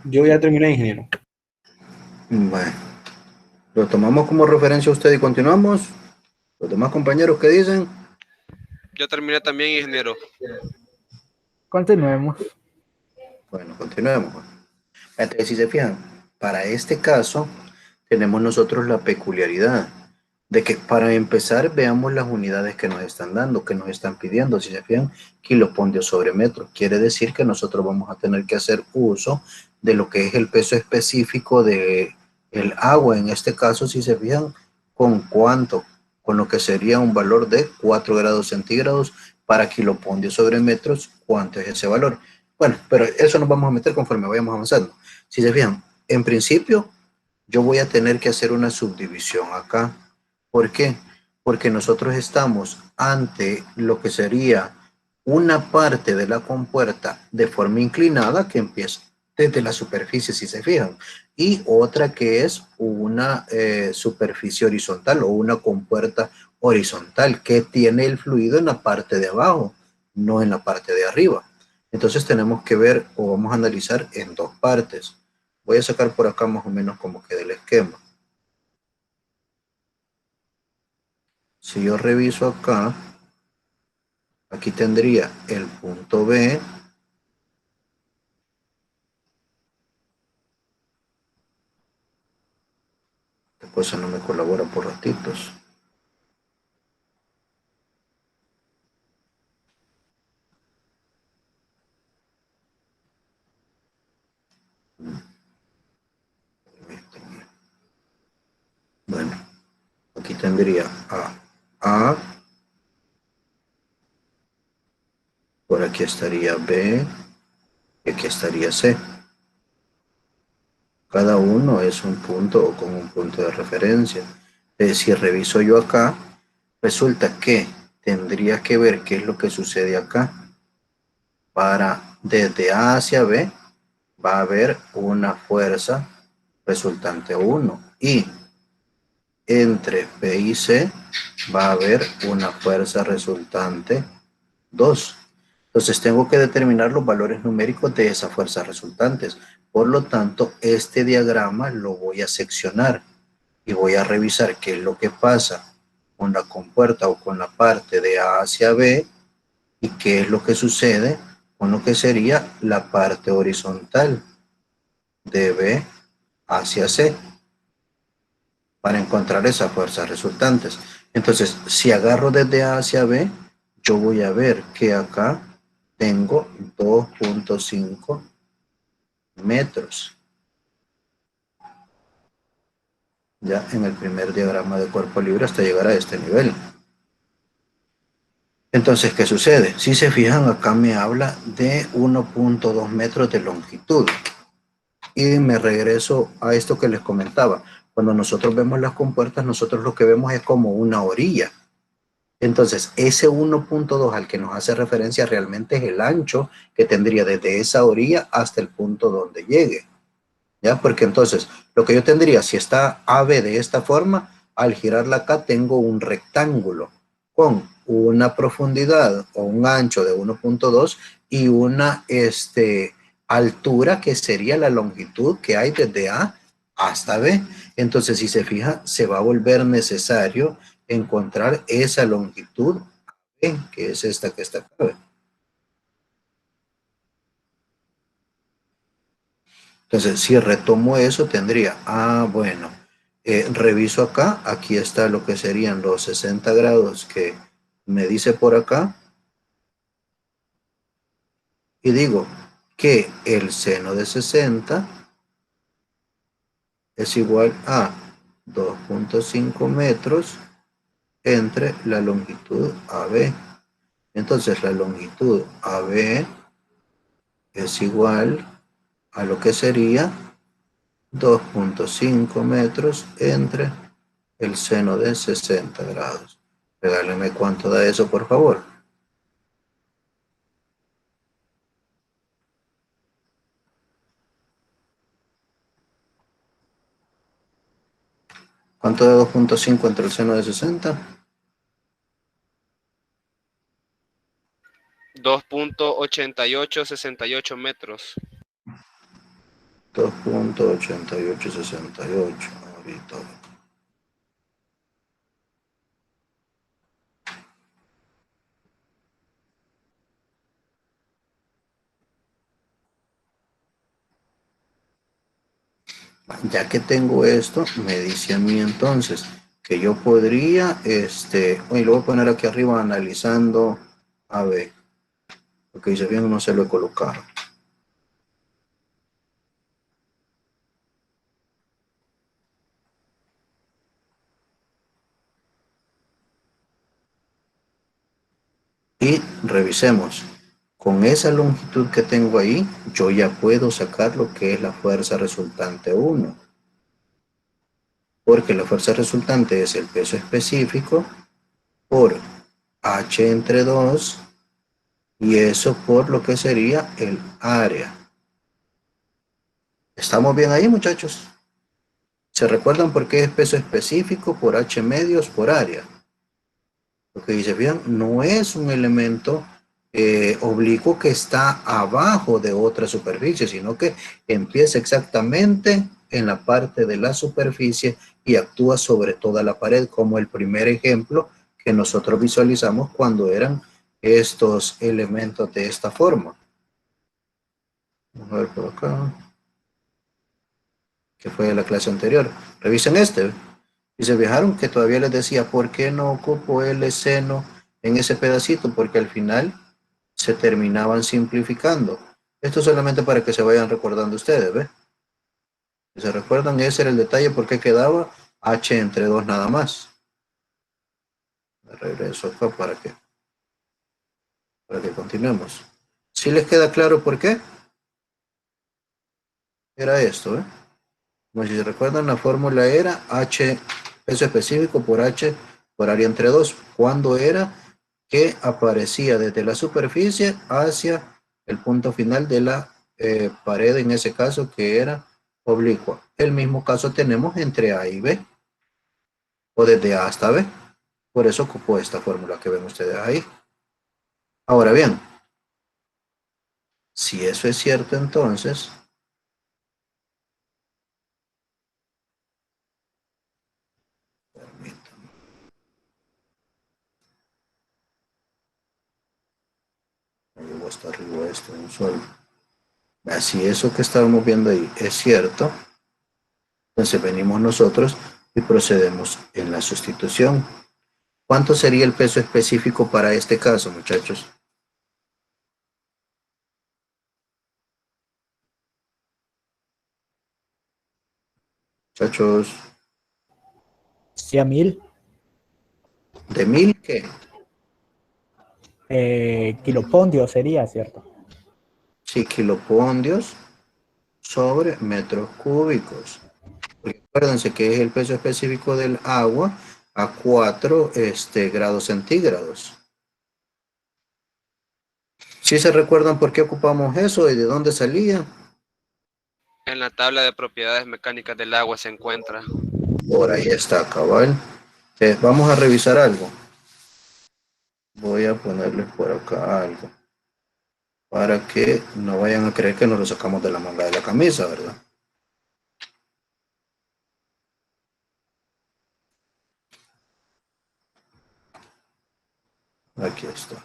Yo ya terminé, ingeniero. Bueno, lo tomamos como referencia a usted y continuamos. Los demás compañeros, ¿qué dicen? Yo terminé también, ingeniero. Continuemos. Bueno, continuemos. Entonces, si se fijan, para este caso tenemos nosotros la peculiaridad de que para empezar veamos las unidades que nos están dando, que nos están pidiendo. Si se fijan, kilopondio sobre metro. Quiere decir que nosotros vamos a tener que hacer uso de lo que es el peso específico de el agua. En este caso, si se fijan, ¿con cuánto? Con lo que sería un valor de 4 grados centígrados para kilopondio sobre metros. ¿Cuánto es ese valor? Bueno, pero eso nos vamos a meter conforme vayamos avanzando. Si se fijan, en principio yo voy a tener que hacer una subdivisión acá. ¿Por qué? Porque nosotros estamos ante lo que sería una parte de la compuerta de forma inclinada que empieza desde la superficie, si se fijan, y otra que es una superficie horizontal o una compuerta horizontal que tiene el fluido en la parte de abajo, no en la parte de arriba. Entonces tenemos que ver o vamos a analizar en dos partes. Voy a sacar por acá más o menos como queda el esquema. Si yo reviso acá, aquí tendría el punto B. Después no me colabora por ratitos. Bueno, aquí tendría A, por aquí estaría B y aquí estaría C. Cada uno es un punto o con un punto de referencia. Si reviso yo acá, resulta que tendría que ver qué es lo que sucede acá. Para desde A hacia B va a haber una fuerza resultante 1 y entre B y C va a haber una fuerza resultante 2. Entonces tengo que determinar los valores numéricos de esas fuerzas resultantes. Por lo tanto, este diagrama lo voy a seccionar y voy a revisar qué es lo que pasa con la compuerta o con la parte de A hacia B y qué es lo que sucede con lo que sería la parte horizontal de B hacia C para encontrar esas fuerzas resultantes. Entonces, si agarro desde A hacia B, yo voy a ver que acá tengo 2.5 metros. Ya en el primer diagrama de cuerpo libre hasta llegar a este nivel. Entonces, ¿qué sucede? Si se fijan, acá me habla de 1.2 metros de longitud. Y me regreso a esto que les comentaba. Cuando nosotros vemos las compuertas, nosotros lo que vemos es como una orilla. Entonces, ese 1.2 al que nos hace referencia realmente es el ancho que tendría desde esa orilla hasta el punto donde llegue. ¿Ya? Porque entonces, lo que yo tendría, si está AB de esta forma, al girarla acá tengo un rectángulo con una profundidad o un ancho de 1.2 y una altura que sería la longitud que hay desde A hasta B. Entonces, si se fija, se va a volver necesario encontrar esa longitud B, que es esta que está acá. Entonces, si retomo eso, tendría, bueno, reviso acá, aquí está lo que serían los 60 grados que me dice por acá. Y digo que el seno de 60 es igual a 2.5 metros entre la longitud AB. Entonces, la longitud AB es igual a lo que sería 2.5 metros entre el seno de 60 grados. Regálenme cuánto da eso, por favor. ¿Cuánto da 2.5 entre el seno de 60? 2.8868 metros. 2.8868 ahorita. Ya que tengo esto, me dice a mí entonces que yo podría, hoy lo voy a poner aquí arriba analizando a ver, porque dice bien, no se lo he colocado. Y revisemos. Con esa longitud que tengo ahí, yo ya puedo sacar lo que es la fuerza resultante 1. Porque la fuerza resultante es el peso específico por H entre 2 y eso por lo que sería el área. ¿Estamos bien ahí, muchachos? ¿Se recuerdan por qué es peso específico por H medios por área? Lo que dice bien, no es un elemento oblicuo que está abajo de otra superficie, sino que empieza exactamente en la parte de la superficie y actúa sobre toda la pared, como el primer ejemplo que nosotros visualizamos cuando eran estos elementos de esta forma. Vamos a ver por acá, que fue de la clase anterior. Revisen este. Y se fijaron que todavía les decía, ¿por qué no ocupo el seno en ese pedacito? Porque al final se terminaban simplificando. Esto solamente para que se vayan recordando ustedes, ¿ves? Si se recuerdan, ese era el detalle porque quedaba H entre 2 nada más. Me regreso acá para que continuemos. ¿Sí les queda claro por qué? Era esto, ¿eh? Como si se recuerdan, la fórmula era H, peso específico por H por área entre 2. ¿Cuándo era? Que aparecía desde la superficie hacia el punto final de la pared, en ese caso que era oblicua. El mismo caso tenemos entre A y B, o desde A hasta B. Por eso ocupó esta fórmula que ven ustedes ahí. Ahora bien, Si eso es cierto, entonces, permítame, me llevo hasta arriba esto un solo. Si eso que estábamos viendo ahí es cierto, entonces venimos nosotros y procedemos en la sustitución. ¿Cuánto sería el peso específico para este caso, muchachos? Muchachos, Sí, a 1000 ¿de 1000 qué? kilopondios sería, ¿cierto? Sí, kilopondios sobre metros cúbicos. Acuérdense que es el peso específico del agua a 4 grados centígrados. ¿Sí se recuerdan por qué ocupamos eso y de dónde salía? En la tabla de propiedades mecánicas del agua se encuentra. Por ahí está, cabal. Vamos a revisar algo. Voy a ponerles por acá algo. Para que no vayan a creer que nos lo sacamos de la manga de la camisa, ¿verdad? Aquí está.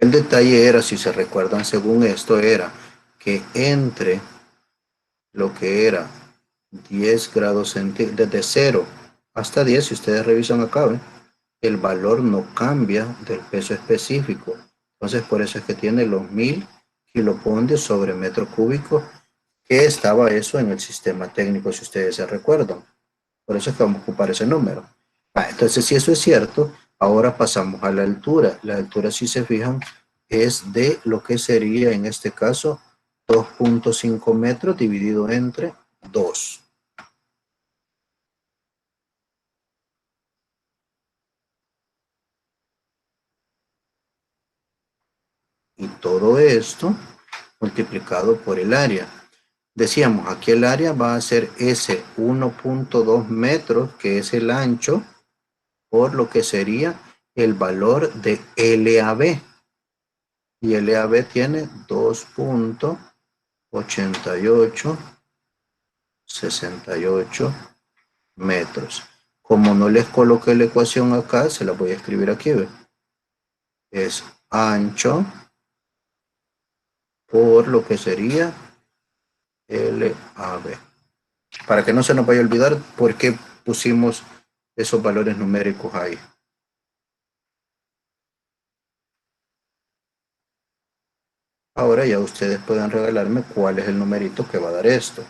El detalle era, si se recuerdan, según esto, era que entre lo que era 10 grados centígrados, desde 0 hasta 10, si ustedes revisan acá, ¿ven? El valor no cambia del peso específico. Entonces, por eso es que tiene los 1000 kilopondios sobre metro cúbico, que estaba eso en el sistema técnico, si ustedes se recuerdan. Por eso es que vamos a ocupar ese número. Entonces, si eso es cierto, ahora pasamos a la altura. La altura, si se fijan, es de lo que sería en este caso 2.5 metros dividido entre 2. Y todo esto multiplicado por el área. Decíamos, aquí el área va a ser ese 1.2 metros, que es el ancho, por lo que sería el valor de LAB. Y LAB tiene 2.8868 metros. Como no les coloqué la ecuación acá, se la voy a escribir aquí. ¿Ve? Es ancho por lo que sería LAB. Para que no se nos vaya a olvidar por qué pusimos esos valores numéricos ahí. Ahora ya ustedes pueden revelarme cuál es el numerito que va a dar esto.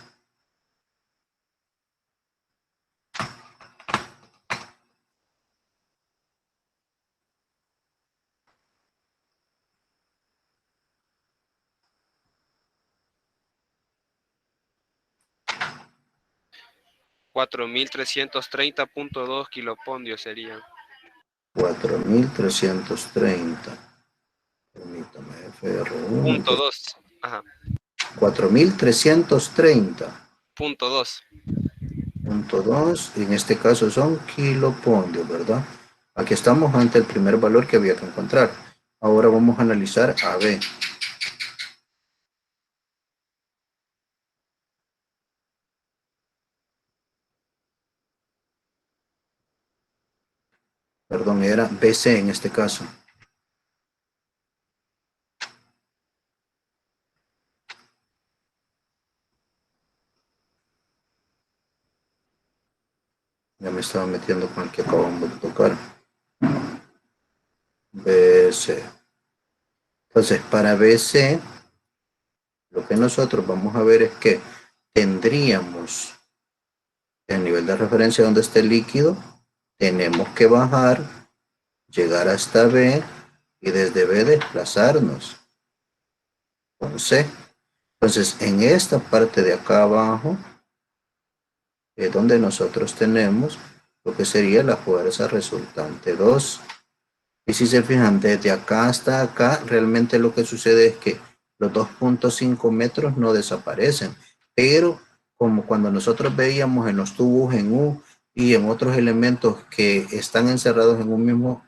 $4,330.2 kilopondios serían. 4.330. Permítame, FR1. Punto 2. Ajá. 4.330. Punto 2. Punto 2, en este caso son kilopondios, ¿verdad? Aquí estamos ante el primer valor que había que encontrar. Ahora vamos a analizar AB. Perdón, era BC en este caso. Ya me estaba metiendo con el que acabamos de tocar. BC. Entonces, para BC, lo que nosotros vamos a ver es que tendríamos el nivel de referencia donde esté el líquido, tenemos que bajar, llegar hasta B y desde B desplazarnos con C. Entonces, en esta parte de acá abajo es donde nosotros tenemos lo que sería la fuerza resultante 2. Y si se fijan, desde acá hasta acá, realmente lo que sucede es que los 2.5 metros no desaparecen, pero como cuando nosotros veíamos en los tubos en U y en otros elementos que están encerrados en un mismo,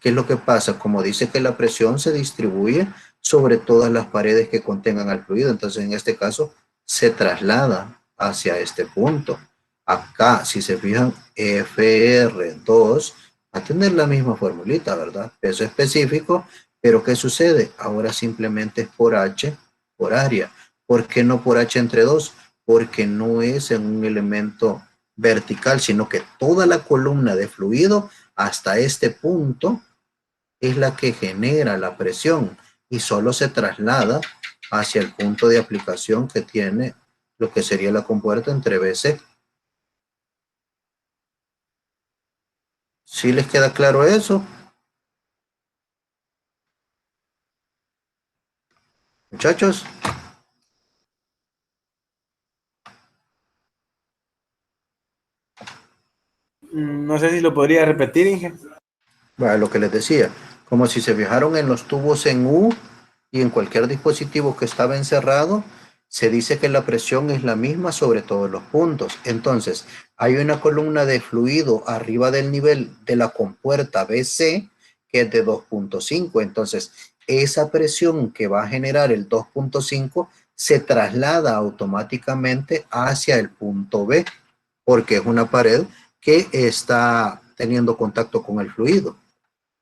¿qué es lo que pasa? Como dice que la presión se distribuye sobre todas las paredes que contengan al fluido, entonces en este caso se traslada hacia este punto. Acá, si se fijan, FR2 va a tener la misma formulita, ¿verdad? Peso específico, pero ¿qué sucede? Ahora simplemente es por H, por área. ¿Por qué no por H entre 2? Porque no es en un elemento vertical, sino que toda la columna de fluido hasta este punto es la que genera la presión y solo se traslada hacia el punto de aplicación que tiene lo que sería la compuerta entre BC. ¿Sí les queda claro eso? Muchachos. No sé si lo podría repetir, Inge. Bueno, lo que les decía, como si se fijaron en los tubos en U y en cualquier dispositivo que estaba encerrado, se dice que la presión es la misma sobre todos los puntos. Entonces, hay una columna de fluido arriba del nivel de la compuerta BC que es de 2.5. Entonces, esa presión que va a generar el 2.5 se traslada automáticamente hacia el punto B, porque es una pared que está teniendo contacto con el fluido.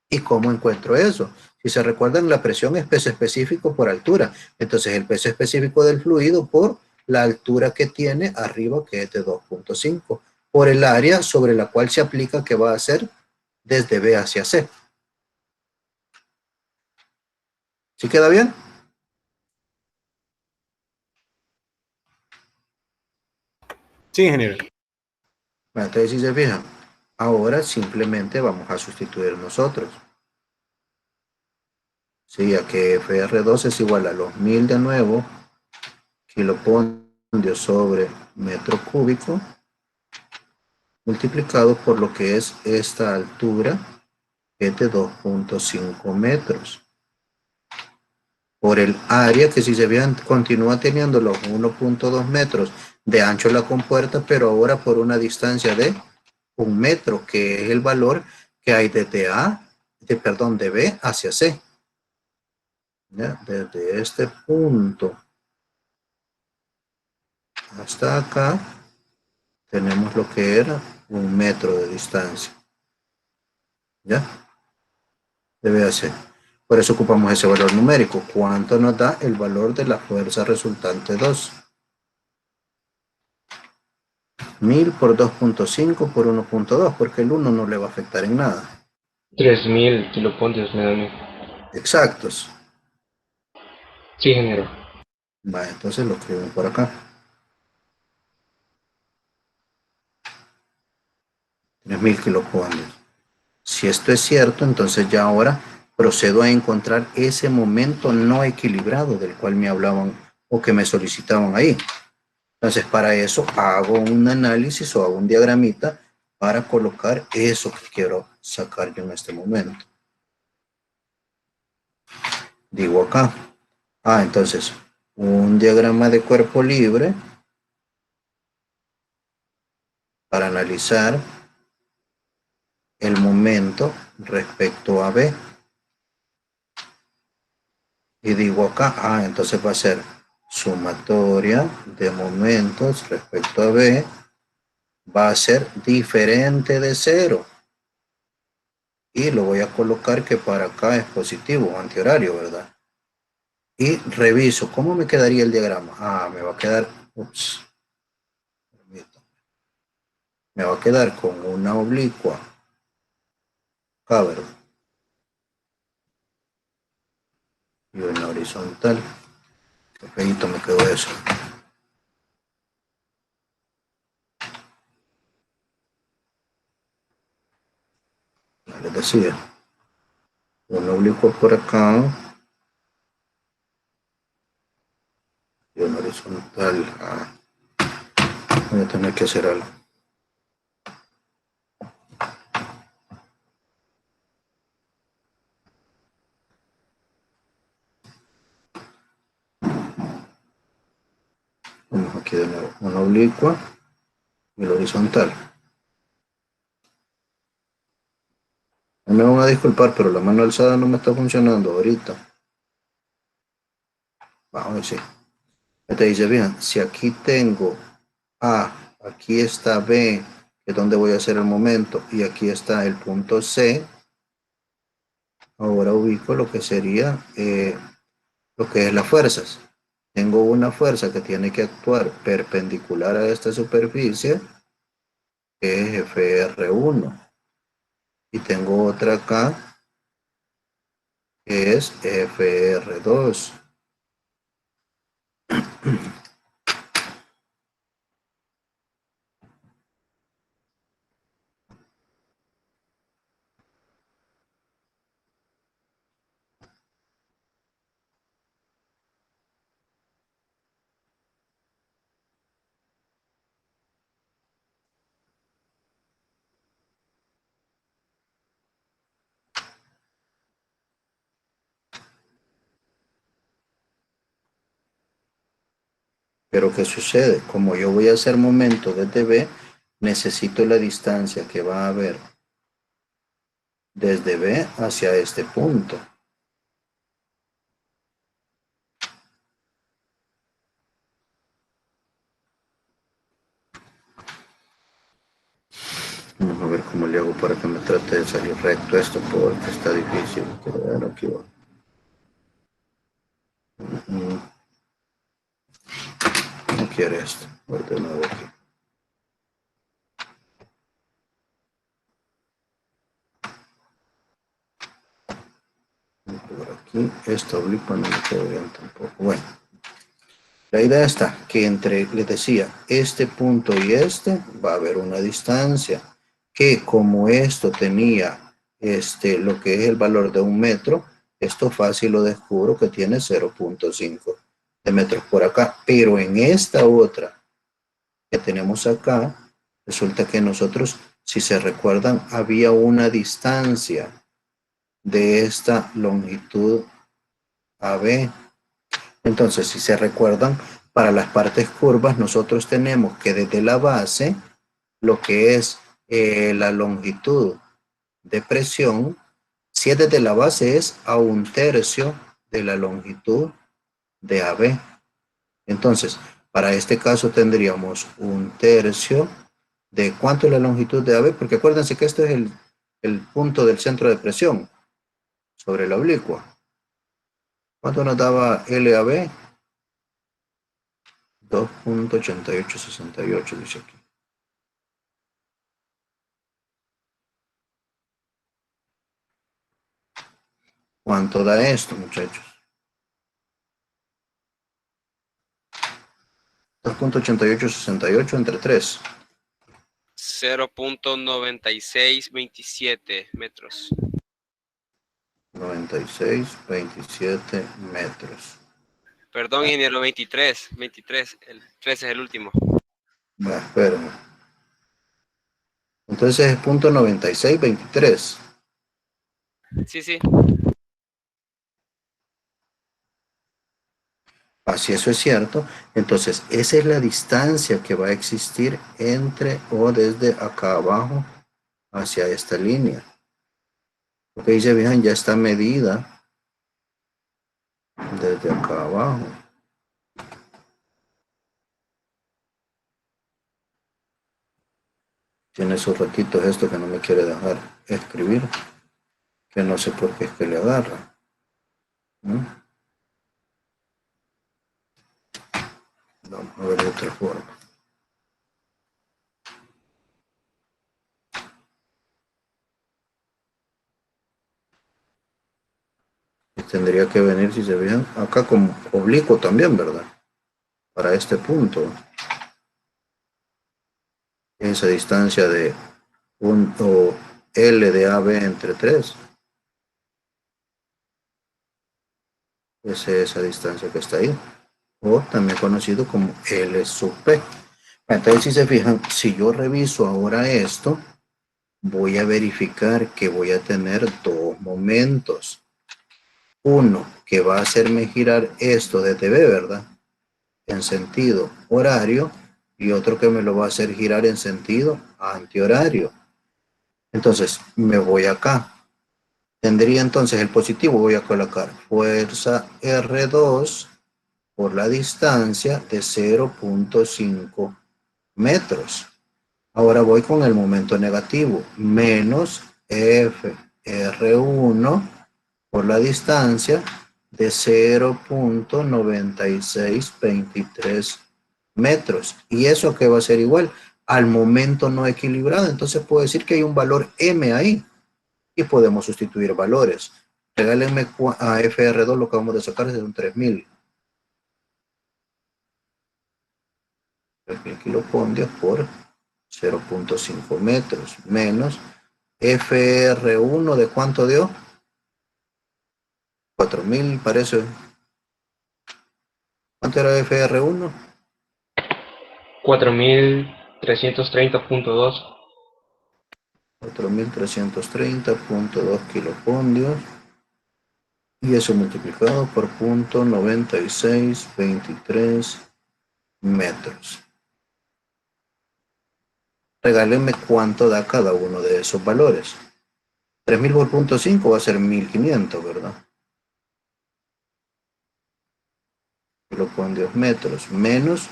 ¿Y cómo encuentro eso? Si se recuerdan, la presión es peso específico por altura. Entonces, el peso específico del fluido por la altura que tiene arriba, que es de 2.5, por el área sobre la cual se aplica, que va a ser desde B hacia C. ¿Sí queda bien? Sí, ingeniero. Bueno, entonces, si se fijan, ahora simplemente vamos a sustituir nosotros. Sí, a que FR2 es igual a los 1000 de nuevo, kilopondio sobre metro cúbico, multiplicado por lo que es esta altura, que es de 2.5 metros. Por el área, que si se vean, continúa teniendo los 1.2 metros de ancho la compuerta, pero ahora por una distancia de 1 metro, que es el valor que hay desde de B hacia C. ¿Ya? Desde este punto hasta acá, tenemos lo que era 1 metro de distancia. ¿Ya? Debe hacer. Por eso ocupamos ese valor numérico. ¿Cuánto nos da el valor de la fuerza resultante 2? 1000 por 2.5 por 1.2, porque el 1 no le va a afectar en nada. 3000 kilopontios me da a mí. Exactos. Sí, ingeniero. Vale, entonces lo escribimos por acá. 3000 kilopontios. Si esto es cierto, entonces ya ahora procedo a encontrar ese momento no equilibrado del cual me hablaban o que me solicitaban ahí. Entonces, para eso hago un análisis o hago un diagramita para colocar eso que quiero sacar yo en este momento. Digo acá. Entonces, un diagrama de cuerpo libre para analizar el momento respecto a B. Y digo acá, entonces va a ser sumatoria de momentos respecto a B, va a ser diferente de 0. Y lo voy a colocar que para acá es positivo, antihorario, ¿verdad? Y reviso, ¿cómo me quedaría el diagrama? Me va a quedar, me va a quedar con una oblicua acá, ¿verdad? Y una horizontal. Qué feíto me quedó eso. Ya les decía, un oblicuo por acá y una horizontal. Voy a tener que hacer algo. Vamos aquí de nuevo, una oblicua y la horizontal. Me van a disculpar, pero la mano alzada no me está funcionando ahorita. Vamos a ver si. Te dice, bien, si aquí tengo A, aquí está B, que es donde voy a hacer el momento, y aquí está el punto C, ahora ubico lo que sería lo que es las fuerzas. Tengo una fuerza que tiene que actuar perpendicular a esta superficie, que es FR1. Y tengo otra acá, que es FR2. Pero ¿qué sucede? Como yo voy a hacer momento desde B, necesito la distancia que va a haber desde B hacia este punto. Vamos a ver cómo le hago para que me trate de salir recto esto, porque está difícil. Quiero ver aquí. No quiere esto. Voy de nuevo aquí. Por aquí, esta oblicua no me queda bien tampoco. Bueno, la idea está que entre, les decía, este punto y este va a haber una distancia que como esto tenía lo que es el valor de 1 metro, esto fácil lo descubro que tiene 0.5 de metros por acá, pero en esta otra que tenemos acá, resulta que nosotros, si se recuerdan, había una distancia de esta longitud AB. Entonces, si se recuerdan, para las partes curvas nosotros tenemos que desde la base, lo que es la longitud de presión, si es desde la base es a 1/3 de la longitud de AB. Entonces, para este caso tendríamos 1/3 de ¿cuánto es la longitud de AB? Porque acuérdense que este es el punto del centro de presión sobre la oblicua. ¿Cuánto nos daba LAB? 2.8868 dice aquí. ¿Cuánto da esto, muchachos? 2.8868 entre 3. 0.9627 metros. 96,27 metros. Perdón, ingeniero, 23. 23. El 13 es el último. Bueno, espérame. Entonces es punto 9623. Sí. Si eso es cierto, entonces esa es la distancia que va a existir entre o desde acá abajo hacia esta línea. Lo que dice, vean, ya está medida desde acá abajo. Tiene sus ratitos esto que no me quiere dejar escribir, que no sé por qué es que le agarra. Vamos a ver de otra forma. Y tendría que venir, si se fijan, acá como oblicuo también, ¿verdad? Para este punto. Esa distancia de punto L de AB entre 3. Es esa distancia que está ahí. O también conocido como L sub P. Entonces, si se fijan, si yo reviso ahora esto, voy a verificar que voy a tener dos momentos. Uno, que va a hacerme girar esto desde B, ¿verdad? en sentido horario y otro que me lo va a hacer girar en sentido antihorario. Entonces, me voy acá. Tendría entonces el positivo, voy a colocar fuerza R2 por la distancia de 0.5 metros. Ahora voy con el momento negativo, menos FR1 por la distancia de 0.9623 metros. ¿Y eso qué va a ser igual? Al momento no equilibrado. Entonces puedo decir que hay un valor M ahí y podemos sustituir valores. Regálenme a FR2 lo que vamos a sacar es de un 3000. 3000 kilopondios por 0.5 metros menos FR1 de cuánto dio 4000 parece. ¿Cuánto era FR1? 4330.2. 4330.2 kilopondios y eso multiplicado por 0.9623 metros. Regálenme cuánto da cada uno de esos valores. 3000 por 0.5 va a ser 1500, ¿verdad? Kilopondios metros menos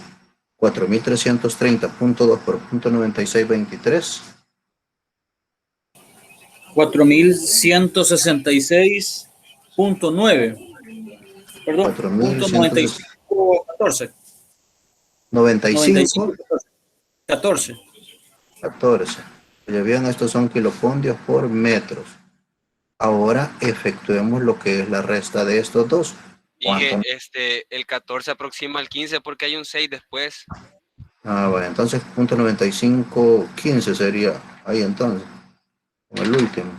4330.2 por 0.9623. 4166.9. Perdón, punto 9514. 95 14. 14. Ya bien, estos son kilopondios por metros. Ahora efectuemos lo que es la resta de estos dos. Y el 14 aproxima al 15 porque hay un 6 después. Bueno, entonces 0.9515 sería ahí entonces, con el último.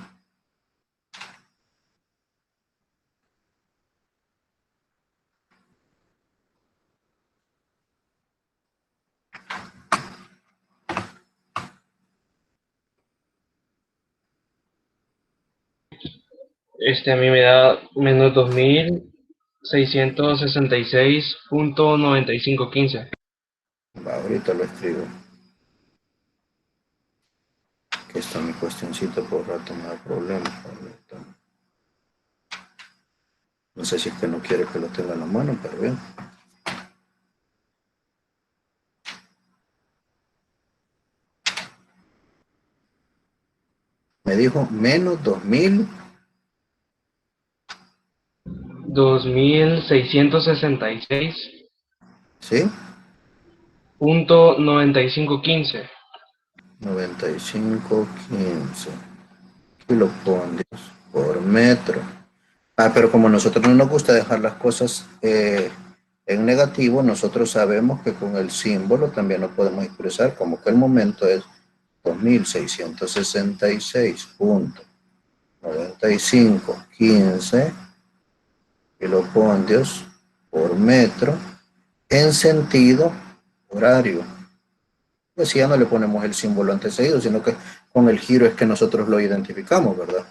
A mí me da menos 2666.9515. Ahorita lo escribo. Aquí está mi cuestioncita, por rato me da problemas. No sé si es que no quiere que lo tenga en la mano, pero bien. Me dijo menos 2000. 2666.9515. ¿Sí? 9515 kilopondios por metro. Pero como a nosotros no nos gusta dejar las cosas en negativo, nosotros sabemos que con el símbolo también lo podemos expresar como que el momento es 2666.9515 kilopondios por metro en sentido horario. Pues si ya no le ponemos el símbolo antecedido, sino que con el giro es que nosotros lo identificamos, ¿verdad?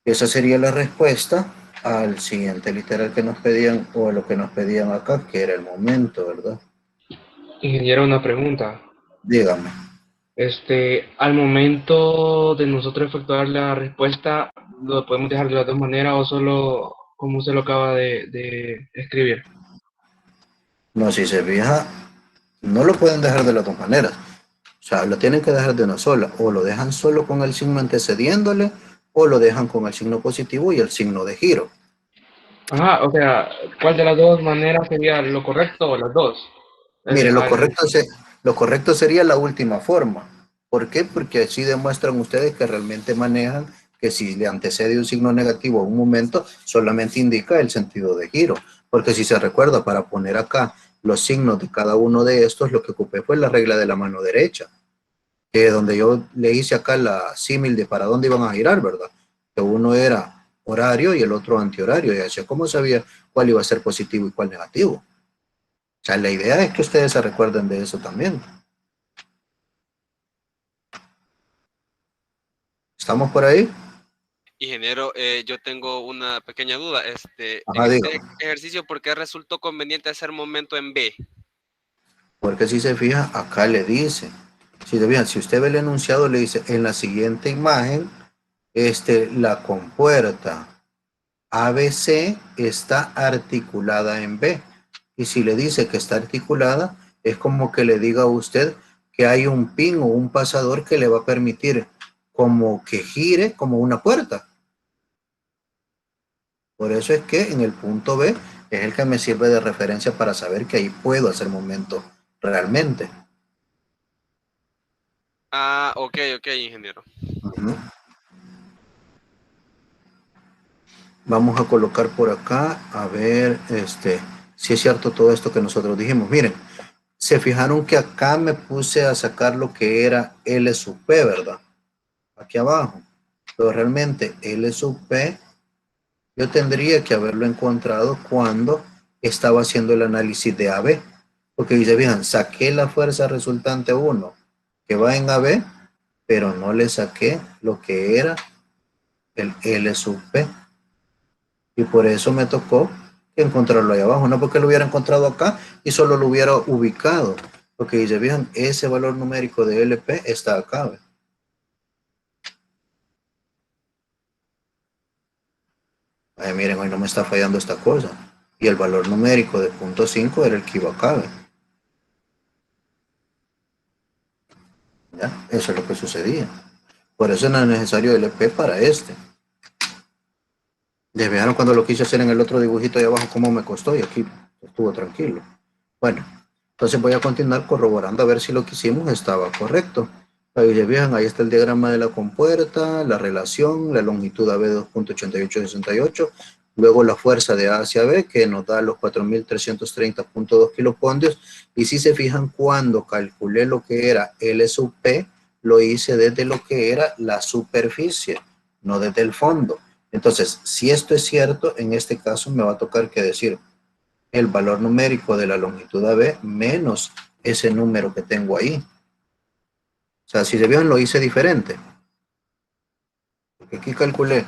Esa sería la respuesta al siguiente literal que nos pedían, o a lo que nos pedían acá, que era el momento, ¿verdad? Ingeniero, una pregunta. Dígame. Al momento de nosotros efectuar la respuesta, ¿lo podemos dejar de las dos maneras o solo como usted lo acaba de escribir? No, si se fija, no lo pueden dejar de las dos maneras. O sea, lo tienen que dejar de una sola. O lo dejan solo con el signo antecediéndole, o lo dejan con el signo positivo y el signo de giro. Ajá, o sea, ¿cuál de las dos maneras sería lo correcto o las dos? Mire, lo correcto sería la última forma. ¿Por qué? Porque así demuestran ustedes que realmente manejan que si le antecede un signo negativo a un momento, solamente indica el sentido de giro. Porque si se recuerda, para poner acá los signos de cada uno de estos, lo que ocupé fue la regla de la mano derecha, que donde yo le hice acá la símil de para dónde iban a girar, ¿verdad? Que uno era horario y el otro antihorario. Y así, ¿cómo sabía cuál iba a ser positivo y cuál negativo? O sea, la idea es que ustedes se recuerden de eso también. ¿Estamos por ahí? Ingeniero, yo tengo una pequeña duda. En Ajá, este digo. ejercicio, ¿por qué resultó conveniente hacer momento en B? Porque si se fija, acá le dice, si se fijan, si usted ve el enunciado, le dice, en la siguiente imagen, la compuerta ABC está articulada en B. Y si le dice que está articulada, es como que le diga a usted que hay un pin o un pasador que le va a permitir como que gire como una puerta. Por eso es que en el punto B es el que me sirve de referencia para saber que ahí puedo hacer momento realmente. Ah, ok, ingeniero. Uh-huh. Vamos a colocar por acá, a ver, si es cierto todo esto que nosotros dijimos. Miren, se fijaron que acá me puse a sacar lo que era L sub P, ¿verdad? Aquí abajo. Pero realmente L sub P, yo tendría que haberlo encontrado cuando estaba haciendo el análisis de AB. Porque dice, bien, saqué la fuerza resultante 1 que va en AB, pero no le saqué lo que era el L sub P. Y por eso me tocó encontrarlo ahí abajo, no porque lo hubiera encontrado acá y solo lo hubiera ubicado, porque dice, bien, ese valor numérico de LP está acá. Ay, miren, hoy no me está fallando esta cosa. Y el valor numérico de 0.5 era el que iba acá. ¿Ya? Eso es lo que sucedía. Por eso no es necesario LP para este. ¿Ya vieron cuando lo quise hacer en el otro dibujito de abajo cómo me costó? Y aquí estuvo tranquilo. Bueno, entonces voy a continuar corroborando a ver si lo que hicimos estaba correcto. Ahí ya vean, ahí está el diagrama de la compuerta, la relación, la longitud AB 2.8868, luego la fuerza de A hacia B que nos da los 4.330.2 kilopondios. Y si se fijan, cuando calculé lo que era L sub P, lo hice desde lo que era la superficie, no desde el fondo. Entonces, si esto es cierto, en este caso me va a tocar que decir el valor numérico de la longitud AB menos ese número que tengo ahí. O sea, si se vieron, lo hice diferente. Porque aquí calculé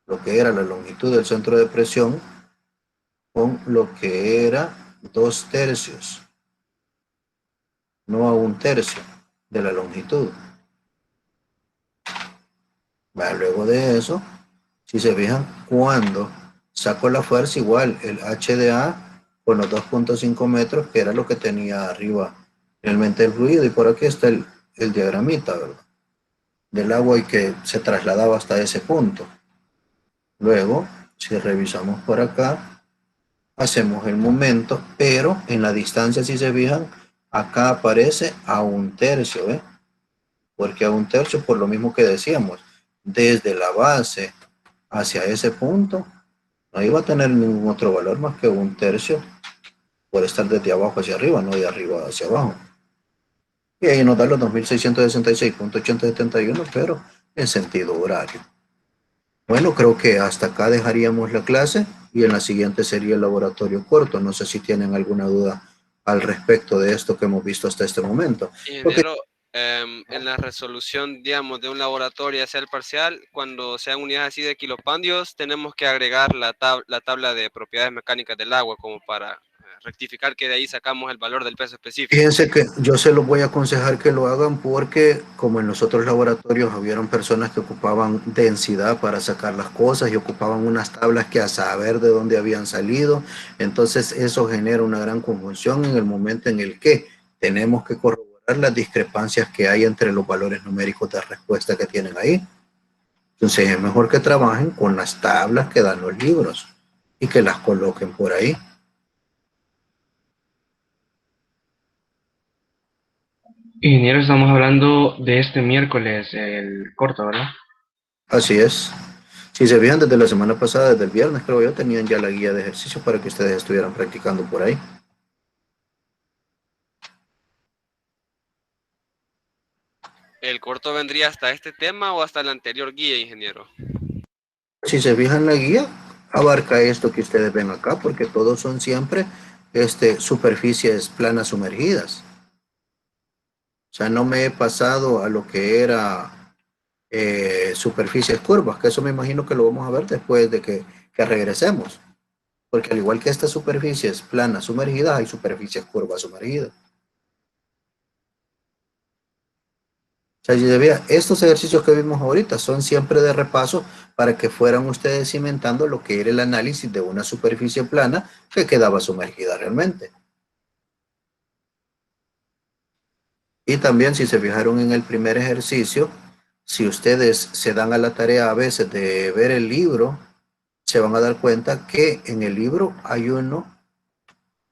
lo que era la longitud del centro de presión con lo que era 2/3, no a 1/3 de la longitud. Luego de eso, si se fijan, cuando saco la fuerza, igual el HDA con los 2.5 metros, que era lo que tenía arriba realmente el fluido, y por aquí está el diagramita, ¿verdad? Del agua y que se trasladaba hasta ese punto. Luego, si revisamos por acá, hacemos el momento, pero en la distancia, si se fijan, acá aparece a 1/3, ¿eh? Porque a 1/3, por lo mismo que decíamos, desde la base hacia ese punto, no iba a tener ningún otro valor más que 1/3 por estar desde abajo hacia arriba, no de arriba hacia abajo. Y ahí nos da los 2.666.871, pero en sentido horario. Bueno, creo que hasta acá dejaríamos la clase y en la siguiente sería el laboratorio corto. No sé si tienen alguna duda al respecto de esto que hemos visto hasta este momento. Ingeniero, en la resolución, digamos, de un laboratorio hacia el parcial, cuando sean unidades así de kilopandios, tenemos que agregar la tabla de propiedades mecánicas del agua como para rectificar que de ahí sacamos el valor del peso específico. Fíjense que yo se los voy a aconsejar que lo hagan porque como en los otros laboratorios hubieron personas que ocupaban densidad para sacar las cosas y ocupaban unas tablas que a saber de dónde habían salido, entonces eso genera una gran confusión en el momento en el que tenemos que corroborar las discrepancias que hay entre los valores numéricos de respuesta que tienen ahí. Entonces es mejor que trabajen con las tablas que dan los libros y que las coloquen por ahí. Ingeniero, estamos hablando de este miércoles, el corto, ¿verdad? Así es. Si se fijan, desde la semana pasada, desde el viernes, creo yo, tenían ya la guía de ejercicio para que ustedes estuvieran practicando por ahí. ¿El corto vendría hasta este tema o hasta la anterior guía, ingeniero? Si se fijan, la guía abarca esto que ustedes ven acá, porque todos son siempre superficies planas sumergidas. O sea, no me he pasado a lo que era superficies curvas, que eso me imagino que lo vamos a ver después de que regresemos. Porque al igual que estas superficies planas sumergidas, hay superficies curvas sumergidas. O sea, si se veía, estos ejercicios que vimos ahorita son siempre de repaso para que fueran ustedes cimentando lo que era el análisis de una superficie plana que quedaba sumergida realmente. Y también, si se fijaron en el primer ejercicio, si ustedes se dan a la tarea a veces de ver el libro, se van a dar cuenta que en el libro hay uno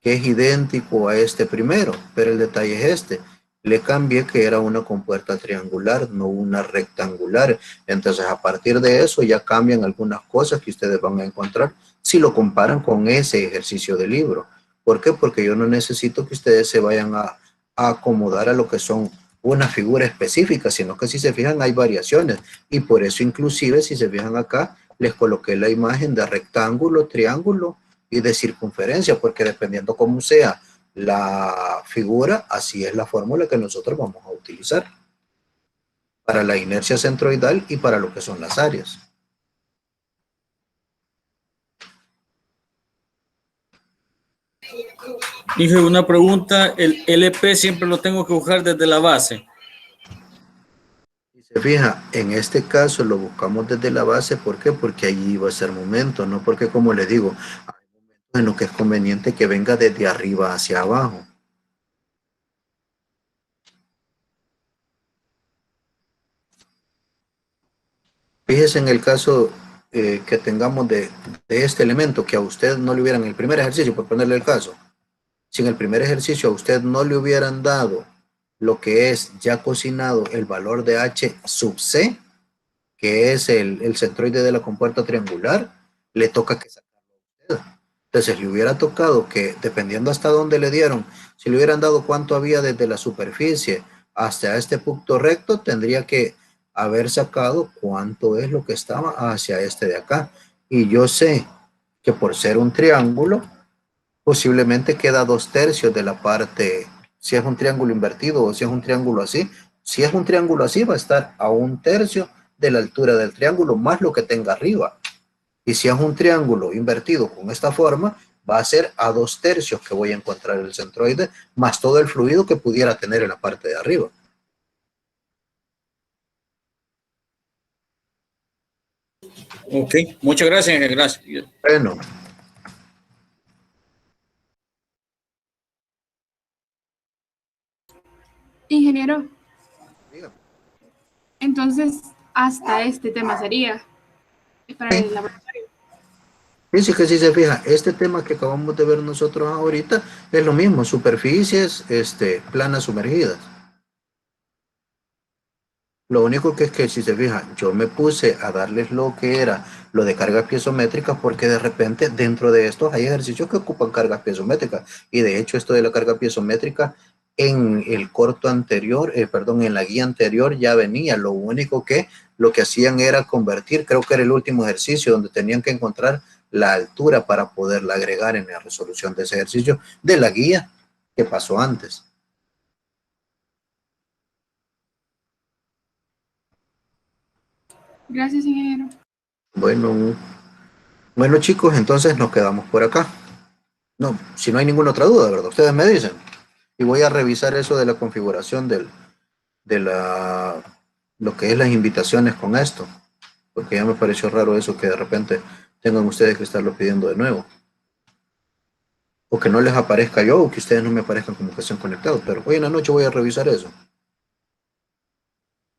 que es idéntico a este primero, pero el detalle es este. Le cambié que era una compuerta triangular, no una rectangular. Entonces, a partir de eso ya cambian algunas cosas que ustedes van a encontrar si lo comparan con ese ejercicio de libro. ¿Por qué? Porque yo no necesito que ustedes se vayan a acomodar a lo que son una figura específica, sino que si se fijan hay variaciones. Y por eso inclusive, si se fijan acá, les coloqué la imagen de rectángulo, triángulo y de circunferencia, porque dependiendo cómo sea la figura, así es la fórmula que nosotros vamos a utilizar para la inercia centroidal y para lo que son las áreas. Dije una pregunta, el LP siempre lo tengo que buscar desde la base. Si se fija, en este caso lo buscamos desde la base, ¿por qué? Porque allí va a ser momento, no porque, como les digo, hay momentos en los que es conveniente que venga desde arriba hacia abajo. Fíjese en el caso que tengamos de este elemento, que a usted no le hubieran, en el primer ejercicio, por ponerle el caso, si en el primer ejercicio a usted no le hubieran dado lo que es ya cocinado el valor de H sub C, que es el centroide de la compuerta triangular, le toca que sacarlo a usted. Entonces le hubiera tocado que, dependiendo hasta dónde le dieron, si le hubieran dado cuánto había desde la superficie hasta este punto recto, tendría que haber sacado cuánto es lo que estaba hacia este de acá. Y yo sé que por ser un triángulo, posiblemente queda 2/3 de la parte, si es un triángulo invertido o si es un triángulo así. Si es un triángulo así, va a estar a 1/3 de la altura del triángulo más lo que tenga arriba. Y si es un triángulo invertido con esta forma, va a ser a 2/3 que voy a encontrar el centroide, más todo el fluido que pudiera tener en la parte de arriba. Ok, muchas gracias. Gracias. Bueno. Ingeniero, Dígame. entonces hasta este tema sería para el laboratorio. Fíjense que si se fija, este tema que acabamos de ver nosotros ahorita es lo mismo, superficies planas sumergidas. Lo único que es que si se fija, yo me puse a darles lo que era lo de cargas piezométricas porque de repente dentro de estos hay ejercicios que ocupan cargas piezométricas. Y de hecho esto de la carga piezométrica en el corto anterior, en la guía anterior ya venía. Lo único que lo que hacían era convertir, creo que era el último ejercicio donde tenían que encontrar la altura para poderla agregar en la resolución de ese ejercicio de la guía que pasó antes. Gracias, ingeniero. Bueno chicos, entonces nos quedamos por acá. No, si no hay ninguna otra duda, ¿verdad? Ustedes me dicen. Y voy a revisar eso de la configuración de lo que es las invitaciones con esto. Porque ya me pareció raro eso que de repente tengan ustedes que estarlo pidiendo de nuevo. O que no les aparezca yo, o que ustedes no me aparezcan como que estén conectados. Pero hoy en la noche voy a revisar eso.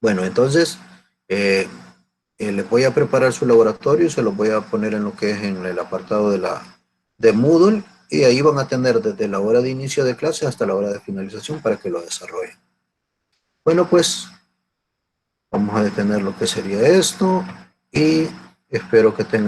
Bueno, entonces, les voy a preparar su laboratorio y se los voy a poner en lo que es en el apartado de Moodle. Y ahí van a tener desde la hora de inicio de clase hasta la hora de finalización para que lo desarrollen. Bueno, pues vamos a detener lo que sería esto y espero que tengan